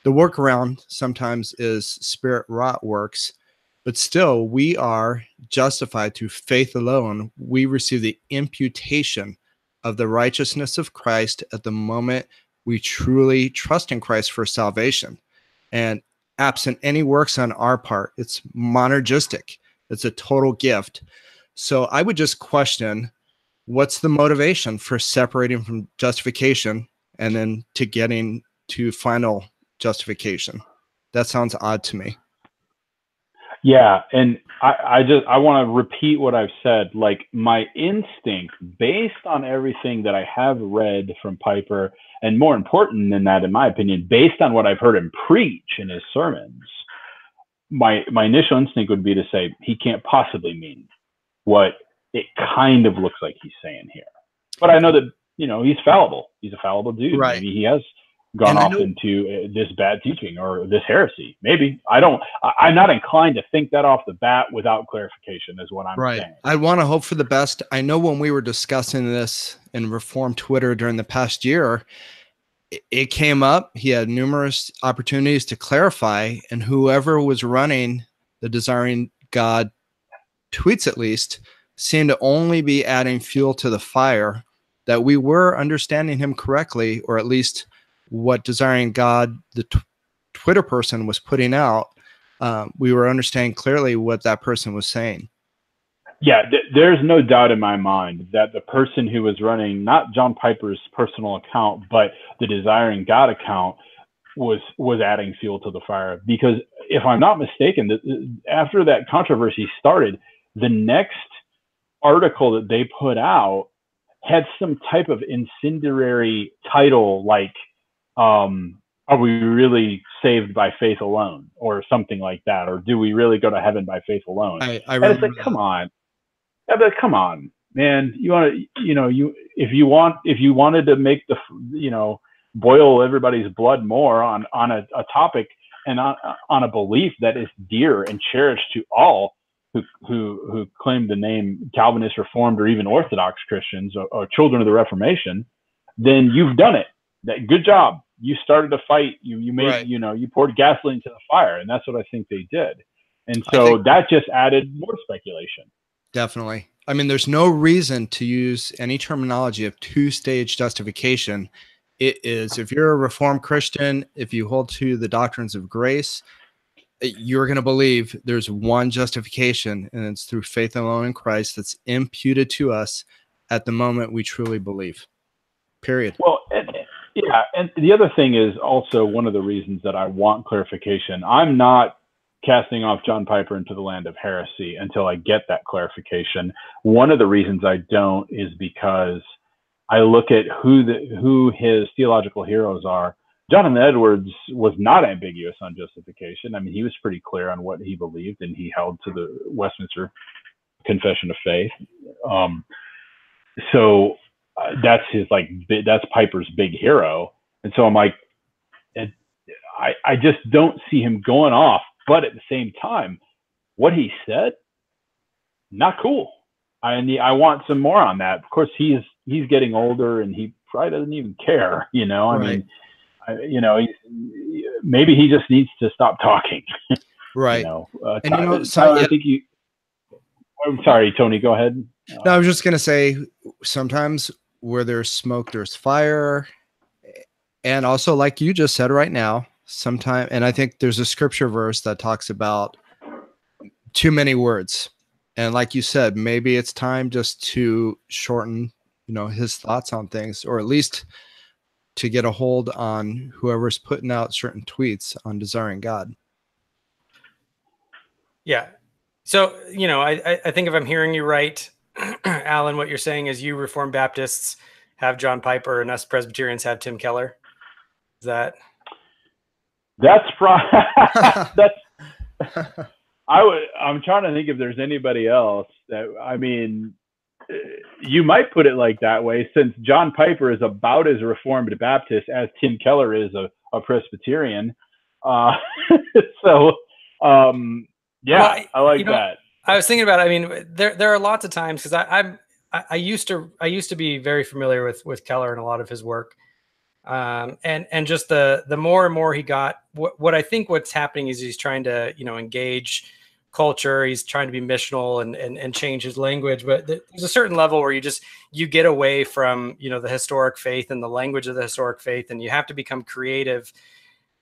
workaround sometimes is spirit wrought works, but still we are justified through faith alone. We receive the imputation of the righteousness of Christ at the moment we truly trust in Christ for salvation. And absent any works on our part, it's monergistic. It's a total gift. So I would just question, what's the motivation for separating from justification and then to getting to final justification? That sounds odd to me. Yeah, and I want to repeat what I've said. Like, my instinct, based on everything that I have read from Piper, and more important than that, in my opinion, based on what I've heard him preach in his sermons, my initial instinct would be to say he can't possibly mean what it kind of looks like he's saying here. But I know that, you know, he's fallible. He's a fallible dude. Right. Maybe he has gone off into this bad teaching or this heresy. Maybe. I'm not inclined to think that off the bat without clarification, is what I'm saying. I want to hope for the best. I know when we were discussing this in Reformed Twitter during the past year, it came up. He had numerous opportunities to clarify, and whoever was running the Desiring God tweets, at least, seemed to only be adding fuel to the fire, that we were understanding him correctly, or at least what Desiring God, the Twitter person, was putting out. We were understanding clearly what that person was saying. Yeah, there's no doubt in my mind that the person who was running not John Piper's personal account, but the Desiring God account was adding fuel to the fire. Because if I'm not mistaken, after that controversy started, the next article that they put out had some type of incendiary title, like, are we really saved by faith alone, or something like that, or do we really go to heaven by faith alone? I and it's like, come on. Yeah, but come on, man. You want to, you know, if you wanted to make the, you know, boil everybody's blood more on a topic and on a belief that is dear and cherished to all who claim the name Calvinist, Reformed, or even Orthodox Christians, or children of the Reformation, then you've done it. Good job. You started a fight. You made, right. You know, you poured gasoline to the fire, and that's what I think they did. And so that just added more speculation. Definitely. I mean, there's no reason to use any terminology of two-stage justification. It is, if you're a Reformed Christian, if you hold to the doctrines of grace, you're going to believe there's one justification, and it's through faith alone in Christ that's imputed to us at the moment we truly believe. Period. Well, yeah, and the other thing is also one of the reasons that I want clarification. I'm not casting off John Piper into the land of heresy until I get that clarification. One of the reasons I don't is because I look at who his theological heroes are. Jonathan Edwards was not ambiguous on justification. I mean, he was pretty clear on what he believed, and he held to the Westminster Confession of Faith. So that's that's Piper's big hero. And so I'm like, I just don't see him going off. But at the same time, what he said, not cool. I want some more on that. Of course, he's getting older, and he probably doesn't even care. You know, I mean, you know, maybe he just needs to stop talking. Right. You know, and you know, I think you. I'm sorry, Tony. Go ahead. No, I was just gonna say, sometimes where there's smoke, there's fire, and also, like you just said right now, sometimes, and I think there's a scripture verse that talks about too many words, and like you said, maybe it's time just to shorten, you know, his thoughts on things, or at least to get a hold on whoever's putting out certain tweets on Desiring God. Yeah. So, you know, I think if I'm hearing you right, Alan, what you're saying is you Reformed Baptists have John Piper and us Presbyterians have Tim Keller. Is that? That's I'm trying to think if there's anybody else that, I mean, you might put it like that way, since John Piper is about as Reformed Baptist as Tim Keller is a Presbyterian. Yeah, well, I like that. I was thinking about it. I mean, there are lots of times, because I used to be very familiar with Keller and a lot of his work. And just the more and more he got, what I think what's happening is he's trying to, engage culture. He's trying to be missional and change his language. But there's a certain level where you get away from, the historic faith and the language of the historic faith, and you have to become creative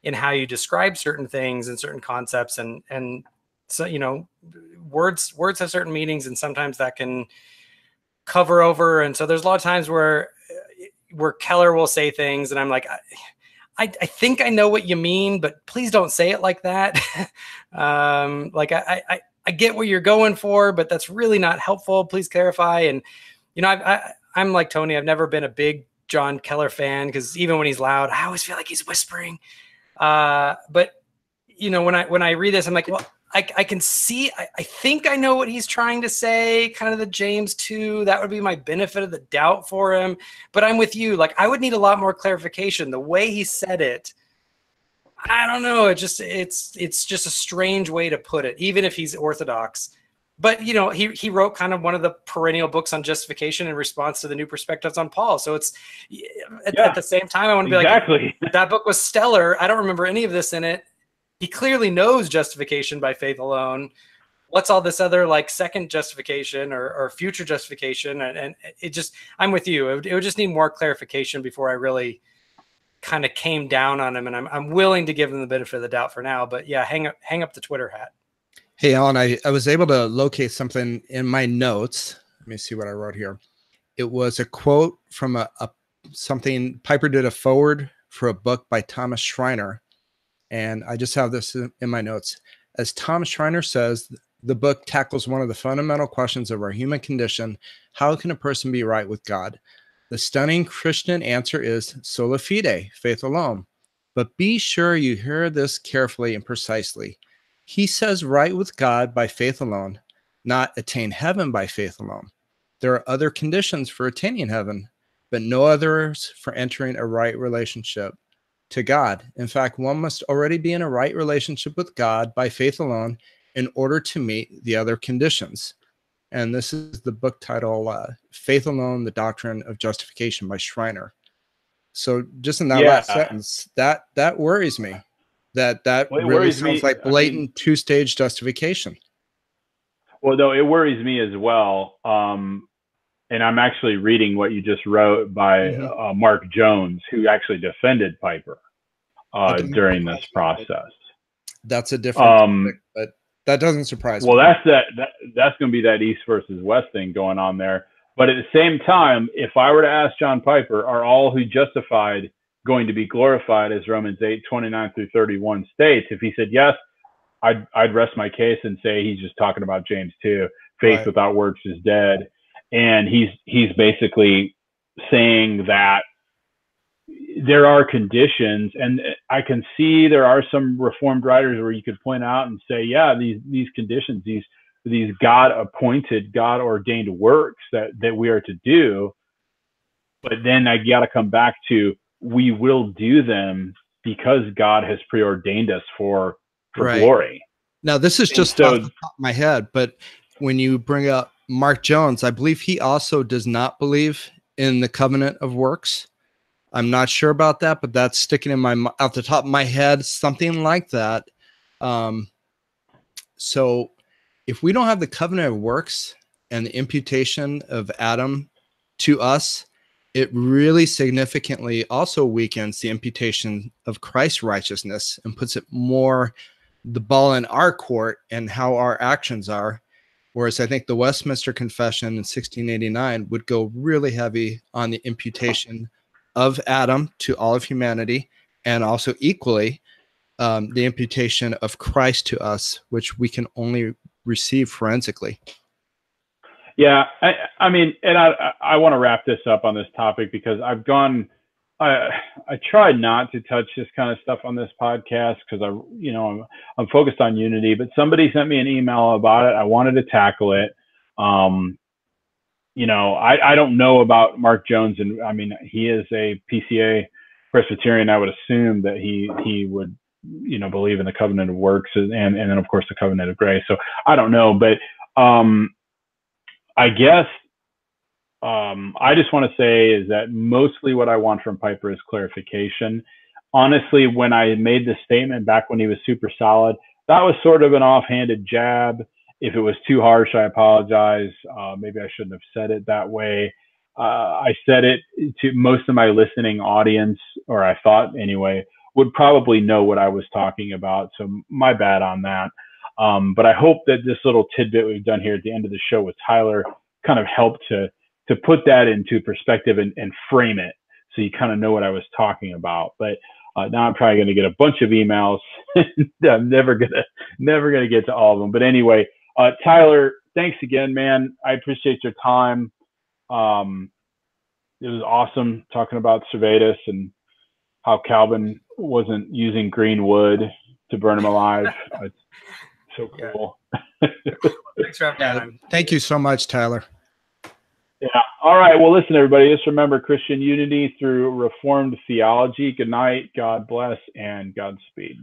in how you describe certain things and certain concepts. And so, words have certain meanings, and sometimes that can cover over. And so there's a lot of times where Keller will say things and I'm like, I think I know what you mean, but please don't say it like that. Like I get what you're going for, but that's really not helpful. Please clarify. And, I'm like Tony, I've never been a big John Keller fan, because even when he's loud, I always feel like he's whispering. But when I read this, I'm like, well, I can see, I think I know what he's trying to say, kind of the James 2. That would be my benefit of the doubt for him. But I'm with you. Like, I would need a lot more clarification. The way he said it, I don't know. It's just a strange way to put it, even if he's Orthodox. But, he wrote kind of one of the perennial books on justification in response to the new perspectives on Paul. So it's at the same time, I want to be like, that book was stellar. I don't remember any of this in it. He clearly knows justification by faith alone. What's all this other like second justification or future justification? And it just, I'm with you. It would just need more clarification before I really kind of came down on him. And I'm willing to give him the benefit of the doubt for now. But yeah, hang up the Twitter hat. Hey, Alan, I was able to locate something in my notes. Let me see what I wrote here. It was a quote from something Piper did a forward for a book by Thomas Schreiner. And I just have this in my notes. As Tom Schreiner says, the book tackles one of the fundamental questions of our human condition. How can a person be right with God? The stunning Christian answer is sola fide, faith alone. But be sure you hear this carefully and precisely. He says right with God by faith alone, not attain heaven by faith alone. There are other conditions for attaining heaven, but no others for entering a right relationship to God. In fact, one must already be in a right relationship with God by faith alone in order to meet the other conditions. And this is the book title, Faith Alone, the Doctrine of Justification by Schreiner. So just in that last sentence, that worries me. That really sounds like blatant two-stage justification. Well, no, it worries me as well. And I'm actually reading what you just wrote by Mark Jones, who actually defended Piper during this process. That's a different topic, but that doesn't surprise me. Well, that's going to be that East versus West thing going on there. But at the same time, if I were to ask John Piper, are all who justified going to be glorified, as Romans 8:29-31 states? If he said yes, I'd rest my case and say he's just talking about James 2. Faith without works is dead. And he's basically saying that there are conditions, and I can see there are some Reformed writers where you could point out and say, yeah, these conditions, these God-appointed, God-ordained works that we are to do. But then I got to come back to, we will do them because God has preordained us for glory. Now, this is just off the top of my head, but when you bring up Mark Jones, I believe he also does not believe in the covenant of works. I'm not sure about that, but that's sticking in my out the top of my head, something like that. So if we don't have the covenant of works and the imputation of Adam to us, it really significantly also weakens the imputation of Christ's righteousness and puts it more the ball in our court and how our actions are. Whereas I think the Westminster Confession in 1689 would go really heavy on the imputation of Adam to all of humanity, and also equally the imputation of Christ to us, which we can only receive forensically. Yeah, I mean, and I want to wrap this up on this topic because I tried not to touch this kind of stuff on this podcast because I'm focused on unity, but somebody sent me an email about it. I wanted to tackle it. I don't know about Mark Jones, and I mean, he is a PCA Presbyterian. I would assume that he would, believe in the covenant of works and then of course the covenant of grace. So I don't know, but I guess I just want to say is that mostly what I want from Piper is clarification. Honestly, when I made the statement back when he was super solid, that was sort of an offhanded jab. If it was too harsh, I apologize. Maybe I shouldn't have said it that way. I said it to most of my listening audience, or I thought anyway, would probably know what I was talking about. So my bad on that. But I hope that this little tidbit we've done here at the end of the show with Tyler kind of helped to put that into perspective and frame it so you kind of know what I was talking about. But now I'm probably going to get a bunch of emails. I'm never gonna get to all of them. But anyway, Tyler, thanks again, man. I appreciate your time. It was awesome talking about Servetus and how Calvin wasn't using green wood to burn him alive. It's so cool. Yeah. Thanks for having me. Thank you so much, Tyler. Yeah. All right. Well, listen, everybody, just remember Christian unity through Reformed theology. Good night. God bless and Godspeed.